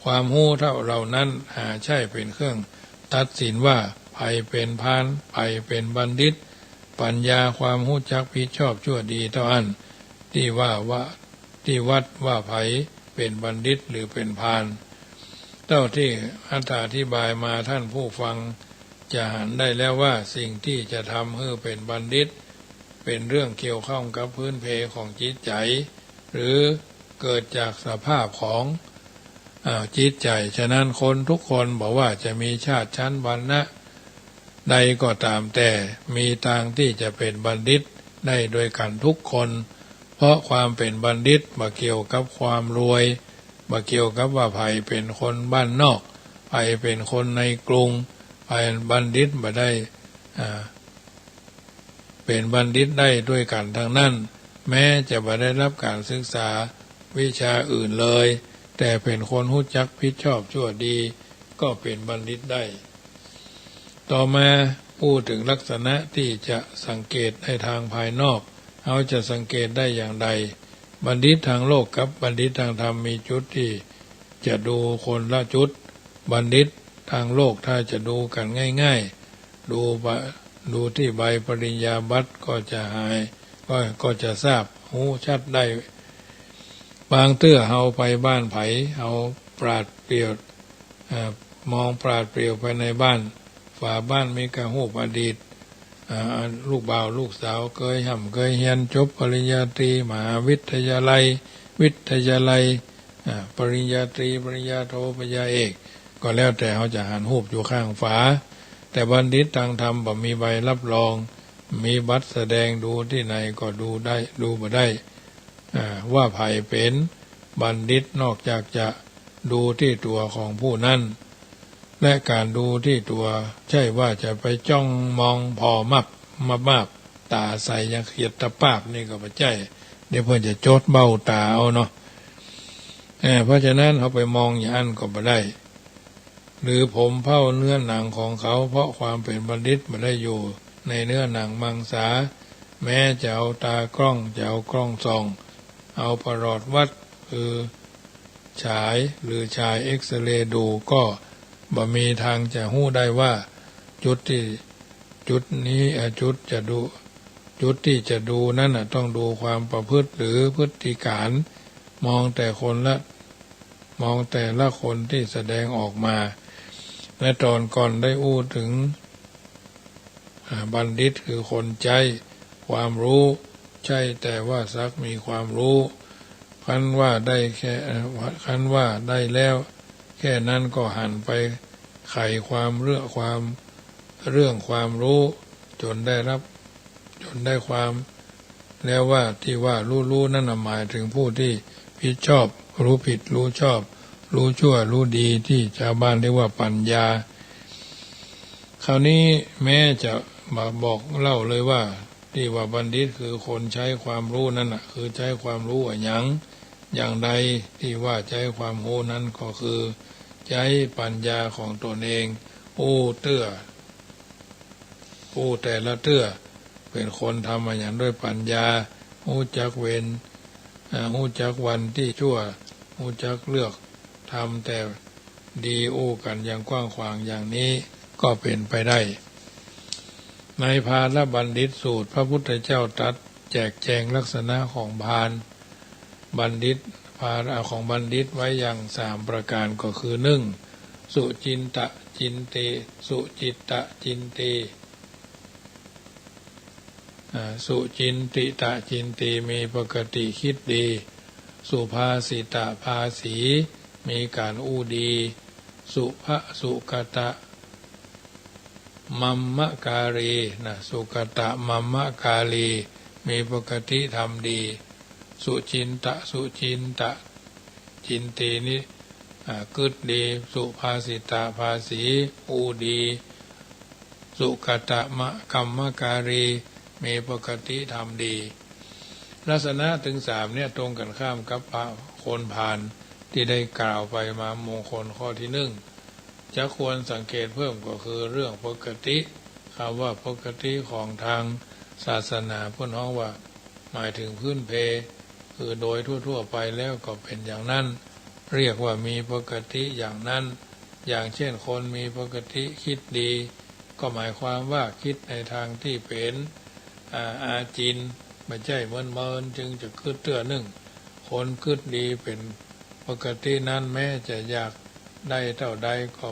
ความรู้เท่าเรานั้นหาใช่เป็นเครื่องตัดสินว่าไผเป็นพานไผเป็นบัณฑิตปัญญาความรู้จักผิดชอบชั่วดีเท่าอันที่วัดว่าไผเป็นบัณฑิตหรือเป็นพานเท่าที่อธิบายมาท่านผู้ฟังจะหันได้แล้วว่าสิ่งที่จะทำให้เป็นบัณฑิตเป็นเรื่องเกี่ยวข้องกับพื้นเพของจิตใจหรือเกิดจากสภาพของจิตใจฉะนั้นคนทุกคนบอกว่าจะมีชาติชั้นวรรณะใดก็ตามแต่มีทางที่จะเป็นบัณฑิตได้โดยกันทุกคนเพราะความเป็นบัณฑิตบ่เกี่ยวกับความรวยบ่เกี่ยวกับว่าไผเป็นคนบ้านนอกไผเป็นคนในกรุงไผบัณฑิตบ่ได้เป็นบัณฑิตได้ด้วยกันทั้งนั้นแม้จะบ่ได้รับการศึกษาวิชาอื่นเลยแต่เป็นคนรู้จักผิดชอบชั่วดีก็เป็นบัณฑิตได้ต่อมาพูดถึงลักษณะที่จะสังเกตในทางภายนอกเราจะสังเกตได้อย่างไรบัณฑิตทางโลกกับบัณฑิตทางธรรมมีจุดที่จะดูคนละจุดบัณฑิตทางโลกถ้าจะดูกันง่ายๆดูที่ใบปริญญาบัตรก็จะทราบหูชัดได้บางเตื้อเฮาไปบ้านไผเฮาปราดเปรียวมองปราดเปรียวไปในบ้านฝาบ้านมีกระหูปอดีต ลูกบ่าวลูกสาวเคยเคยเรียนจบปริญญาตรีมหาวิทยาลัยปริญญาตรีปริญญาโทปริญญาเอกก็แล้วแต่เขาจะหันหูปอยู่ข้างฝาแต่บัณฑิตทางธรรมบ่มีใบรับรองมีบัตรแสดงดูที่ไหนก็ดูได้ดูบ่ได้ว่าไผ่เป็นบัณฑิตนอกจากจะดูที่ตัวของผู้นั้นและการดูที่ตัวใช่ว่าจะไปจ้องมองพอมาตาใสยังเขียดตะปาบนี่ก็บ่ใช่เดี๋ยวเพื่อนจะโจดเบ้าตาเอาเนาะเพราะฉะนั้นเขาไปมองอย่างนั้นก็บ่ได้หรือผมเผ้าเนื้อหนังของเขาเพราะความเป็นบัณฑิตบ่ได้อยู่ในเนื้อหนังมังสาแม้จะเอาตากล้องจะเอากล้องส่องเอาประหลอดวัดคือฉายหรือฉายเอ็กซเรย์ดูก็บ่มีทางจะหู้ได้ว่าจุดนี้จุดที่จะดูนั่นต้องดูความประพฤติหรือพฤติการมองแต่ละคนที่แสดงออกมาในตอนก่อนได้อู้ถึงบัณฑิตคือคนใจความรู้ใช่แต่ว่าสักมีความรู้คันว่าได้แล้วแค่นั้นก็หันไปไขเรื่องความรู้จนได้ความแล้วว่าที่ว่ารู้นั่นหมายถึงผู้ที่ผิดชอบรู้ผิดรู้ชอบรู้ชั่วรู้ดีที่ชาวบ้านเรียกว่าปัญญาคราวนี้แม้จะมาบอกเล่าเลยว่าที่ว่าบัณฑิตคือคนใช้ความรู้นั่นคือใช้ความรู้อย่างใดที่ว่าใช้ความรู้นั้นก็คือใช้ปัญญาของตนเองผู้แต่ละเตื้อเป็นคนทำมาอย่างด้วยปัญญารู้จักเวรรู้จักวันที่ชั่วรู้จักเลือกทำแต่ดีกันอย่างกว้างขวางอย่างนี้ก็เป็นไปได้ในพาลบัณฑิตสูตรพระพุทธเจ้าตรัสแจกแจงลักษณะของพาลบัณฑิตของบัณฑิตไว้อย่าง3ประการก็คือ1สุจินตะจินเตสุจิตตะจินเตสุจินติตะจินติมีปกติคิดดีสุภาสิตะภาสีมีการอู้ดีสุกตะมัมมะกาลีสุกตะมัมมะกาลีมีปกติทำดีสุจินตะจินตินี้กึศดีสุภาสิตะภาสีอู้ดีสุกตะกัมมะกาลีมีปกติทำดีลักษณะถึง3เนี่ยตรงกันข้ามกับคนผ่านที่ได้กล่าวไปมามงคลข้อที่1จะควรสังเกตเพิ่มก็คือเรื่องปกติคำว่าปกติของทางศาสนาเพื่อนฮ้องว่าหมายถึงพื้นเพคือโดยทั่วๆไปแล้วก็เป็นอย่างนั้นเรียกว่ามีปกติอย่างนั้นอย่างเช่นคนมีปกติคิดดีก็หมายความว่าคิดในทางที่เป็นอาจินไม่ใช่เมินจึงจะคิดเตื้อคนคิดดีเป็นปกตินั้นแม้จะอยากได้เท่าใดก็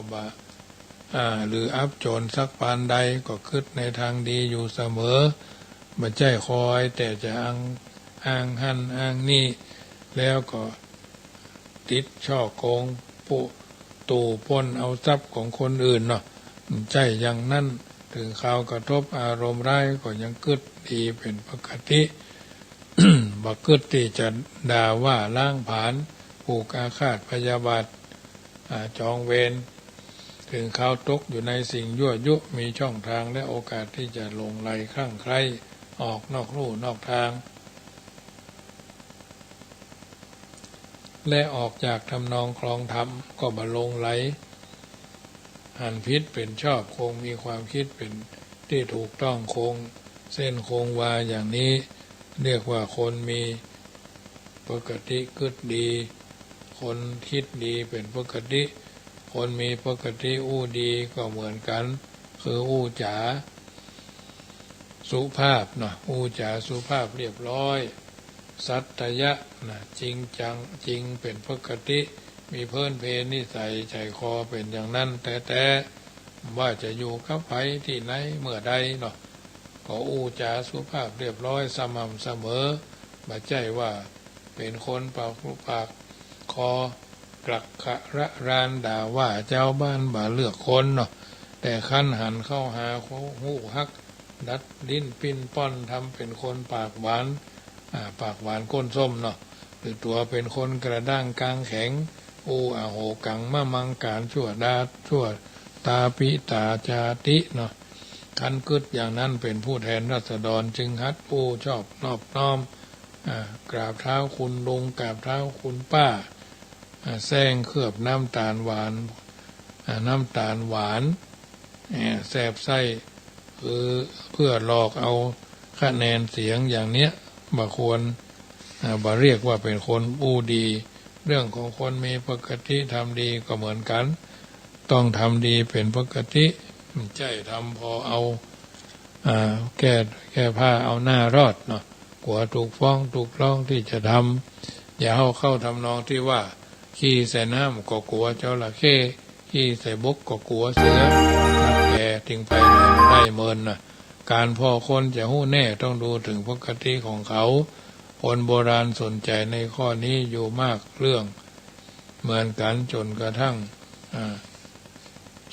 หรืออับโจรสักปานใดก็คิดในทางดีอยู่เสมอไม่ใช่คอยแต่จะอ้างหันอ้างนี่แล้วก็ติดช่อโกงผู้ตู่ปล้นเอาทรัพย์ของคนอื่นเนาะใจอย่างนั้นถึงข่าวกระทบอารมณ์ร้ายก็ยังคิดดีเป็นปกติ บักคิดที่จะด่าว่าล้างผลาญผูกอาฆาตพยาบาทจองเวรถึงข่าวตกอยู่ในสิ่งยั่วยุมีช่องทางและโอกาสที่จะหลงไหลคลั่งไคล้ออกนอกลู่นอกทางและออกจากทำนองคลองธรรมก็บ่ลงไหลหันพิษเป็นชอบคงมีความคิดเป็นที่ถูกต้องคงเส้นคงวาอย่างนี้เรียกว่าคนมีปกติคิดดีคนคิดดีเป็นปกติคนมีปกติอู้ดีก็เหมือนกันคืออู้จ๋าสุภาพอู้จ๋าสุภาพเรียบร้อยสัตยะจริงจังจริงเป็นปกติมีเพื่อนเพนิสัยใจคอเป็นอย่างนั้นแต่ว่าจะอยู่กับไผที่ไหนเมื่อใด ก็อู้จาสุภาพเรียบร้อยสม่ำเสมอบ่ใจว่าเป็นคนปากคอกลักขะระรานด่าว่าเจ้าบ้านบ่เลือกคนเนาะแต่ขั้นหันเข้าหาหูฮักดัดลิ้นปิ้นป้อนทำเป็นคนปากหวานปากหวานก้นส้มเนาะหรือตัวเป็นคนกระด้างกลางแข็งอู้อาโหกังมะมังการชั่วดาชั่วตาปิตาจาติเนาะคันกึดอย่างนั้นเป็นผู้แทนราษฎรจึงฮัดผู้ชอบนอบน้อมกราบเท้าคุณลุงกราบเท้าคุณป้าแซงเคลือบน้ำตาลหวานน้ำตาลหวานแสบไส้เพื่อหลอกเอาคะแนนเสียงอย่างเนี้ยบ่ควรบ่เรียกว่าเป็นคนอู้ดีเรื่องของคนมีปกติทำดีก็เหมือนกันต้องทำดีเป็นปกติใจทำพอเอาแก้ผ้าเอาหน้ารอดเนาะกลัวถูกฟ้องถูกร้องที่จะทำอย่าเข้าทำนองที่ว่าขี้ใส่น้ำก็กลัวจระเข้ขี้ใส่บกก็กลัวเสือนักแกทิ้งไปได้เมินนะการพ่อคนจะหู้แน่ต้องดูถึงปกติของเขาคนโบราณสนใจในข้อนี้อยู่มากเรื่องเหมือนกันจนกระทั่ง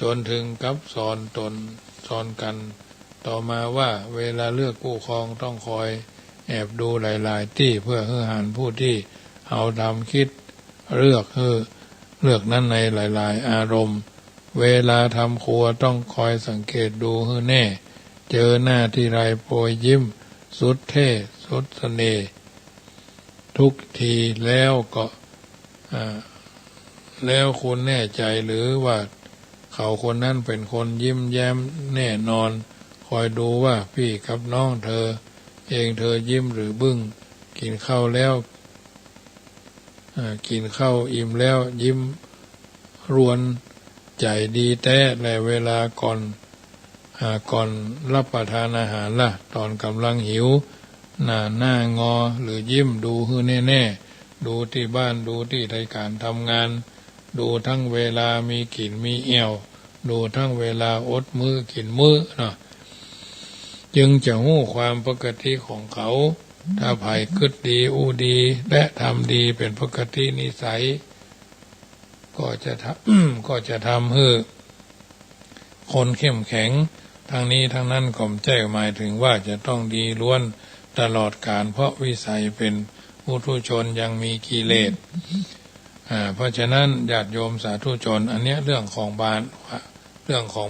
จนถึงกับสอนตนสอนกันต่อมาว่าเวลาเลือกผู้ครองต้องคอยแอบดูหลายๆที่เพื่อให้หันผู้ที่เอาทำคิดเลือกนั้นในหลายๆอารมณ์เวลาทำครัวต้องคอยสังเกตดูให้แน่เจอหน้าที่ไรโปรยยิ้มสุดเท่สุดเสน่ห์ทุกทีแล้วก็แล้วคุณแน่ใจหรือว่าเขาคนนั้นเป็นคนยิ้มแย้มแน่นอนคอยดูว่าพี่กับน้องเธอยิ้มหรือบึ้งกินข้าวแล้วกินข้าวอิ่มแล้วยิ้มรวนใจดีแท้และเวลาก่อนรับประทานอาหารล่ะตอนกำลังหิวหน้างอหรือยิ้มดูฮื้อแน่ๆดูที่บ้านดูที่ในการทำงานดูทั้งเวลามีกินมีเอี่ยวดูทั้งเวลาอดมื้อกินมื้อเนาะจึงจะหู้ความปกติของเขาถ้าไผ่คิดดีอู้ดีและทำดีเป็นปกตินิสัยก็จะทำให้คนเข้มแข็งทั้งนี้ทั้งนั้นก็แจ้งหมายถึงว่าจะต้องดีล้วนตลอดกาลเพราะวิสัยเป็นปุถุชนยังมีกิเลสเพราะฉะนั้นญาติโยมสาธุชนอันนี้เรื่องของ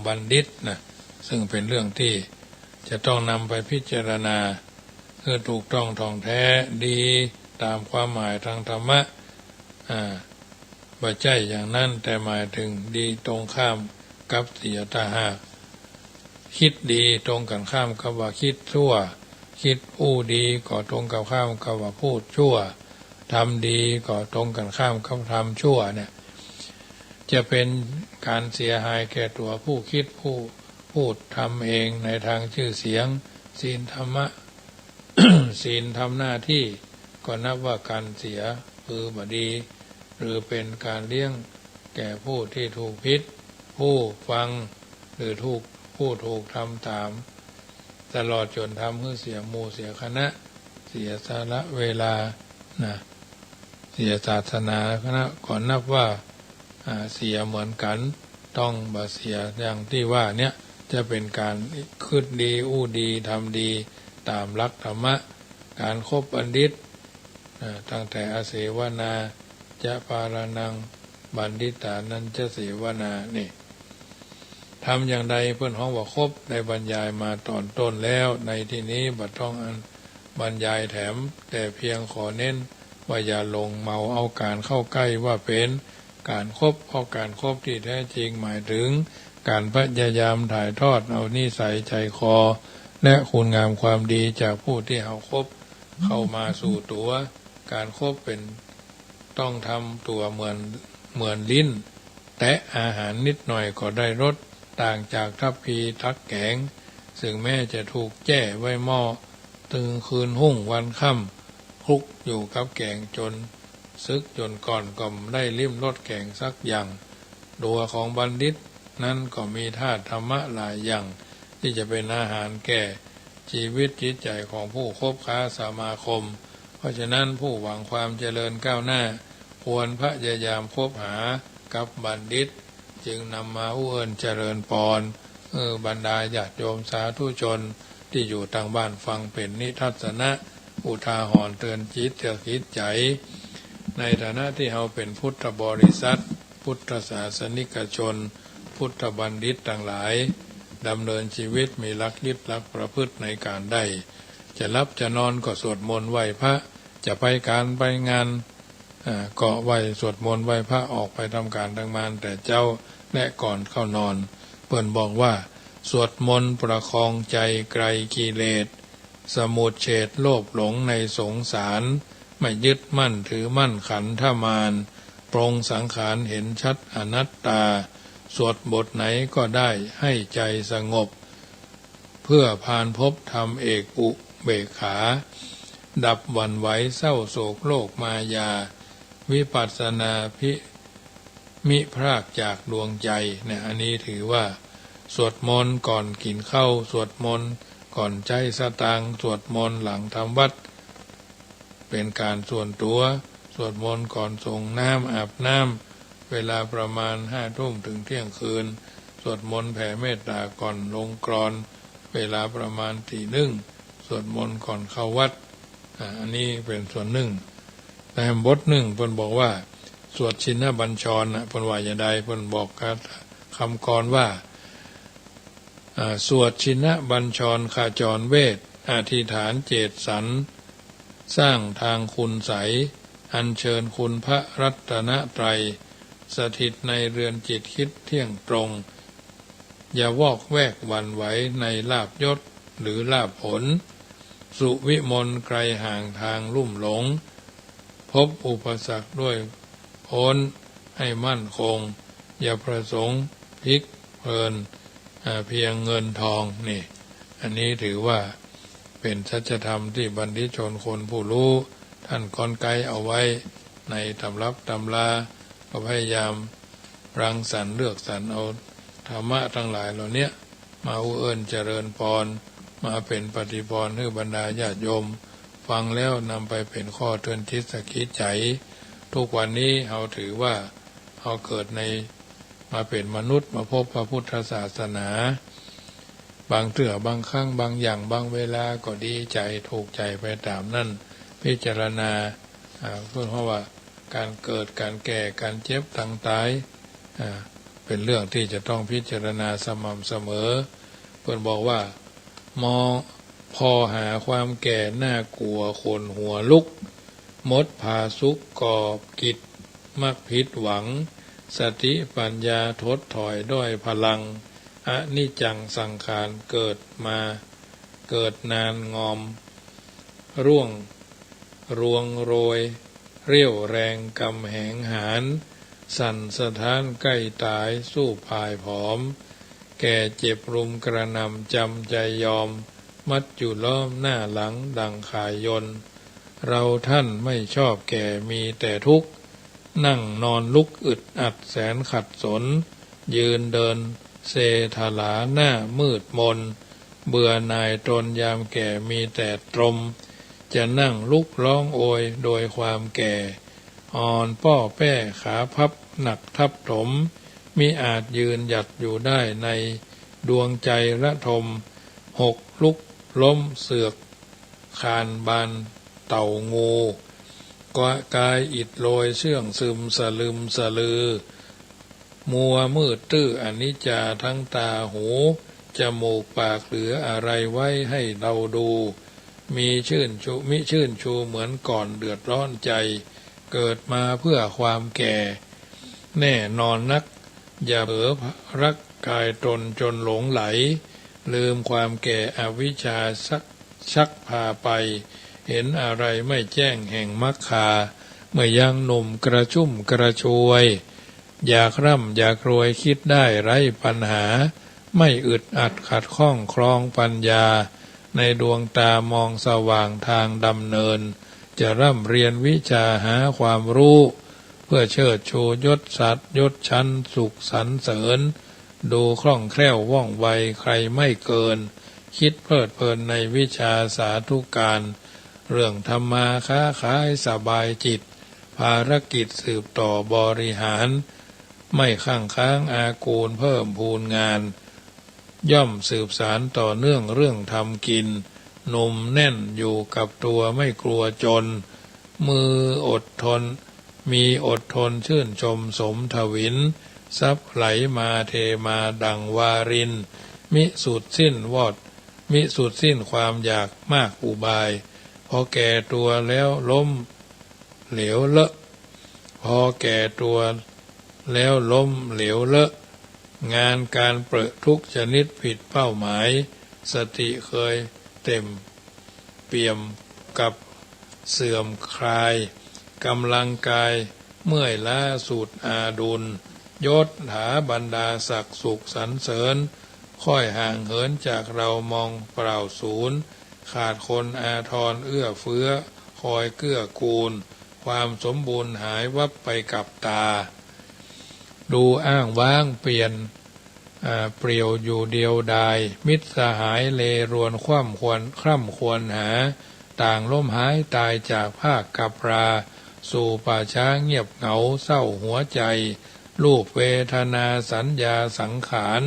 บัณฑิตนะซึ่งเป็นเรื่องที่จะต้องนำไปพิจารณาเพื่อถูกต้องท่องแท้ดีตามความหมายทางธรรมะบ่ใช่อย่างนั้นแต่หมายถึงดีตรงข้ามกับเสียตาหากคิดดีตรงกันข้ามกับว่าคิดชั่วคิดอู้ดีก็ตรงกับข้ามกับว่าพูดชั่วทำดีก็ตรงกันข้ามกับทำชั่วเนี่ยจะเป็นการเสียหายแก่ตัวผู้คิดผู้พูดทำเองในทางชื่อเสียงศีลธรรมะ ศีลทำหน้าที่ก็นับว่าการเสียบดีหรือเป็นการเลี้ยงแก่ผู้ที่ถูกพิษผู้ฟังหรือผู้ถูกทำตามตลอดจนทำให้เสียหมู่เสียคณะเสียสาระเวลาเสียศาสนาคณะก่อนนับว่าเสียเหมือนกันต้องบ่เสียอย่างที่ว่าเนี่ยจะเป็นการคิดดีอู้ดีทำดีตามหลักธรรมะการคบบัณฑิตตั้งแต่อาเสวนาจะปารานังบัณฑิตานันจะเสวนานี่ทำอย่างใดเพื่อนห้องว่าครบได้บรรยายมาตอนต้นแล้วในที่นี้บัดต้องบรรยายแถมแต่เพียงขอเน้นว่าอย่าลงเมาเอาการเข้าใกล้ว่าเป็นการคบเอาการคบที่แท้จริงหมายถึงการพยายามถ่ายทอดเอานิสัยใจคอและคุณงามความดีจากผู้ที่เขาคบเข้ามาสู่ตัวการคบเป็นต้องทำตัวเหมือนลิ้นแตะอาหารนิดหน่อยก็ได้รสต่างจากทัพพีทักแกงซึ่งแม้จะถูกแจ้ไว้หม้อตึงคืนหุ่งวันค่ำคลุกอยู่กับแกงจนซึกจนก่อนก็ได้ลิ้มรสแกงสักอย่างตัวของบัณฑิตนั้นก็มีธาตุธรรมะหลายอย่างที่จะเป็นอาหารแก่ ชีวิตจิตใจของผู้คบค้าสมาคมเพราะฉะนั้นผู้หวังความเจริญก้าวหน้าควรพยายามคบหากับบัณฑิตจึงนำมาเอื้อนเจริญพรบรรดาญาติโยมสาธุชนที่อยู่ทางบ้านฟังเป็นนิทัศนะอุทาหรณ์เตือนจิตเตือนคิดใจในฐานะที่เราเป็นพุทธบริษัทพุทธศาสนิกชนพุทธบัณฑิตต่างหลายดำเนินชีวิตมีหลักยึดหลักประพฤติในการได้จะรับจะนอนก็สวดมนต์ไหว้พระจะไปการไปงานก็ไหว้สวดมนต์ไหว้พระออกไปทำการทำงานแต่เจ้าและก่อนเข้านอนเพิ่นบอกว่าสวดมนต์ประคองใจไกลกิเลสสมุทเฉดโลภหลงในสงสารไม่ยึดมั่นถือมั่นขันธมารปรงสังขารเห็นชัดอนัตตาสวดบทไหนก็ได้ให้ใจสงบเพื่อพานภพธรรมเอกอุเบกขาดับหวั่นไหวเศร้าโศกโลกมายาวิปัสสนามิพรากจากดวงใจเนี่ยอันนี้ถือว่าสวดมนต์ก่อนกินข้าวสวดมนต์ก่อนใจสตางค์สวดมนต์หลังทำวัดเป็นการส่วนตัวสวดมนต์ก่อนส่งน้ำอาบน้ำเวลาประมาณ5 ทุ่มถึงเที่ยงคืนสวดมนต์แผ่เมตตาก่อนลงกรอนเวลาประมาณตี 1สวดมนต์ก่อนเข้าวัดอันนี้เป็นส่วนหนึ่งแต่บทหนึ่งเพิ่นบอกว่าสวดชินบัญชรเพิ่นว่าอย่างใดเพิ่นบอกคำกรว่าสวดชินบัญชรขจรเวทอธิษฐานเจตสันสร้างทางคุณใสอัญเชิญคุณพระรัตนตรัยสถิตในเรือนจิตคิดเที่ยงตรงอย่าวอกแวกหวั่นไหวในลาภยศหรือลาภผลสุวิมลไกลห่างทางลุ่มหลงพบอุปสรรคด้วยพ้นให้มั่นคงอย่าประสงค์พลิกเพลินเพียงเงินทองนี่อันนี้ถือว่าเป็นสัจธรรมที่บัณฑิตชนคนผู้รู้ท่านกลไกเอาไว้ในตำรับตำราก็พยายามรังสรรค์เลือกสรรเอาธรรมะทั้งหลายเหล่านี้มาอุเอิญเจริญพรมาเป็นปฏิพรให้บรรดาญาติโยมฟังแล้วนำไปเป็นข้อเตือนจิตสกิดใจทุกวันนี้เราถือว่าเราเกิดในมาเป็นมนุษย์มาพบพระพุทธศาสนาบางเถื่อบางครั้งบางอย่างบางเวลาก็ดีใจถูกใจไปตามนั่นพิจารณาเพื่อเพราะว่าการเกิดการแก่การเจ็บต่างตายเป็นเรื่องที่จะต้องพิจารณาสม่ำเสมอเพื่อนบอกว่ามองพอหาความแก่น่ากลัวคนหัวลุกมดผาสุกกอบกิจมักผิดหวังสติปัญญาทดถอยด้วยพลังอนิจจังสังขารเกิดมาเกิดนานงอมร่วงรวงโรยเรี่ยวแรงกำแหงหารสั่นสะท้านใกล้ตายสู้พายผอมแก่เจ็บรุมกระนำจำใจยอมมัดอยู่ล้อมหน้าหลังดังขายยนต์เราท่านไม่ชอบแก่มีแต่ทุกข์นั่งนอนลุกอึดอัดแสนขัดสนยืนเดินเซถลาหน้ามืดมนเบื่อหน่ายตนยามแก่มีแต่ตรมจะนั่งลุกร้องโอยโดยความแก่อ่อนป้อแป้ขาพับหนักทับถมมิอาจยืนหยัดอยู่ได้ในดวงใจระทมหกลุกล้มเสือกคานบานเต่างูกายอิดโรยเชื่องซึมสลึมสลือมัวมืดตื้ออนิจจาทั้งตาหูจมูกปากเหลืออะไรไว้ให้เราดูมีชื่นชูมิชื่นชูเหมือนก่อนเดือดร้อนใจเกิดมาเพื่อความแก่แน่นอนนักอย่าเผลอรักกายตนจนหลงไหลลืมความแก่อวิชชาชักพาไปเห็นอะไรไม่แจ้งแห่งมรรคาเมื่อยังหนุ่มกระชุ่มกระชวยอยากร่ำอยากรวยคิดได้ไร้ปัญหาไม่อึดอัดขัดข้องคลองปัญญาในดวงตามองสว่างทางดำเนินจะร่ำเรียนวิชาหาความรู้เพื่อเชิดชูยศศักดิ์ยศชั้นสุขสรรเสริญดูคล่องแคล่วว่องไวใครไม่เกิน คิดเพลิดเพลินในวิชาสาธุการเรื่องทำมาค้าขายสบายจิตภารกิจสืบต่อบริหารไม่ข้างค้างอากูลเพิ่มพูนงานย่อมสืบสารต่อเนื่องเรื่องทำกินหนุ่มแน่นอยู่กับตัวไม่กลัวจนมืออดทนมีอดทนชื่นชมสมทวินทรัพย์ไหลมาเทมาดังวารินมิสุดสิ้นวอดมิสุดสิ้นความอยากมากอุบายพอแก่ตัวแล้วล้มเหลวเลอะพอแก่ตัวแล้วล้มเหลวเลอะงานการเปรอะทุกชนิดผิดเป้าหมายสติเคยเต็มเปี่ยมกับเสื่อมคลายกำลังกายเมื่อยล้าสูดอาดุลยศถาบรรดาศักดิ์สุขสรรเสริญค่อยห่างเหินจากเรามองเปล่าศูนย์ขาดคนอาทรเอื้อเฟื้อคอยเกื้อกูลความสมบูรณ์หายวับไปกับตาดูอ้างว้างเปลี่ยนเปลี่ยวอยู่เดียวดายมิตรสหายเลรวนคร่ำควรหาต่างล้มหายตายจากภาคกับราสู่ป่าช้าเงียบเหงาเศร้าหัวใจรูปเวทนาสัญญาสังขาร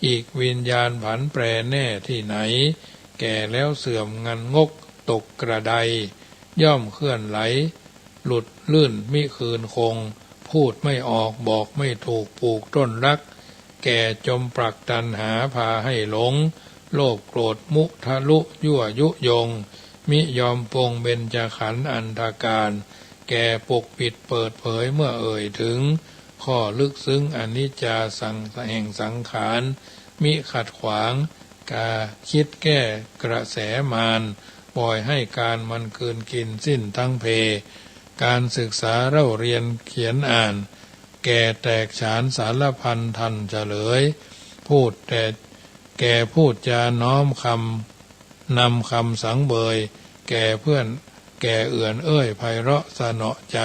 อีกวิญญาณผันแปรแน่ที่ไหนแก่แล้วเสื่อมงันงกตกกระไดย่อมเคลื่อนไหลหลุดลื่นมิคืนคงพูดไม่ออกบอกไม่ถูกปลูกต้นรักแก่จมปลักตัณหาพาให้หลงโลภโกรธมุทะลุยั่วยุยงมิยอมปรงเบญจขันธ์อันธการแก่ปกปิดเปิดเผยเมื่อเอ่ยถึงข้อลึกซึ้งอนิจจาแห่งสังขารมิขัดขวางกาคิดแก้กระแสมารปล่อยให้การมันเกินกินสิ้นทั้งเพการศึกษาเล่าเรียนเขียนอ่านแก่แตกฉานสารพันทันเฉลยพูดแต่แก่พูดจาน้อมนำคำสังเบยแก่เพื่อนแก่เอื่อนเอ้ยไพเราะสนอใจ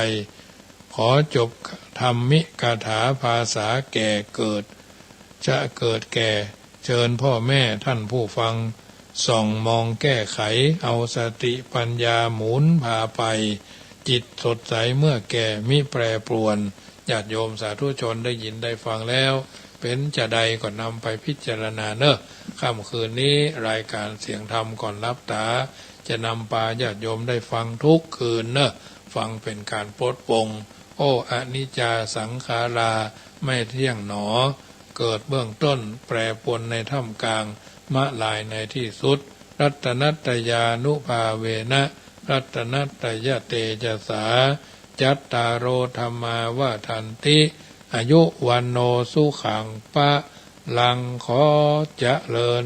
ขอจบธรรมิกถาภาษาแก่เกิดจะเกิดแก่เชิญพ่อแม่ท่านผู้ฟังส่องมองแก้ไขเอาสติปัญญาหมุนพาไปจิตสดใสเมื่อแก่มิแปรปรวนญาติโยมสาธุชนได้ยินได้ฟังแล้วเป็นจะใดก็นำไปพิจารณาเนอะค่ำคืนนี้รายการเสียงธรรมก่อนรับตาจะนำปาญาติโยมได้ฟังทุกคืนเนอะฟังเป็นการปลดปลงโอ้อนิจจาสังขาราไม่เที่ยงหนอเกิดเบื้องต้นแปรปรวนในท่ามกลางมะลายในที่สุดรัตนัตตยานุภาเวนะรัตนัตตยเตจสาจัตตารโอธรรมาวาทันติอายุวันโนสุขังปะลังขอเจริญ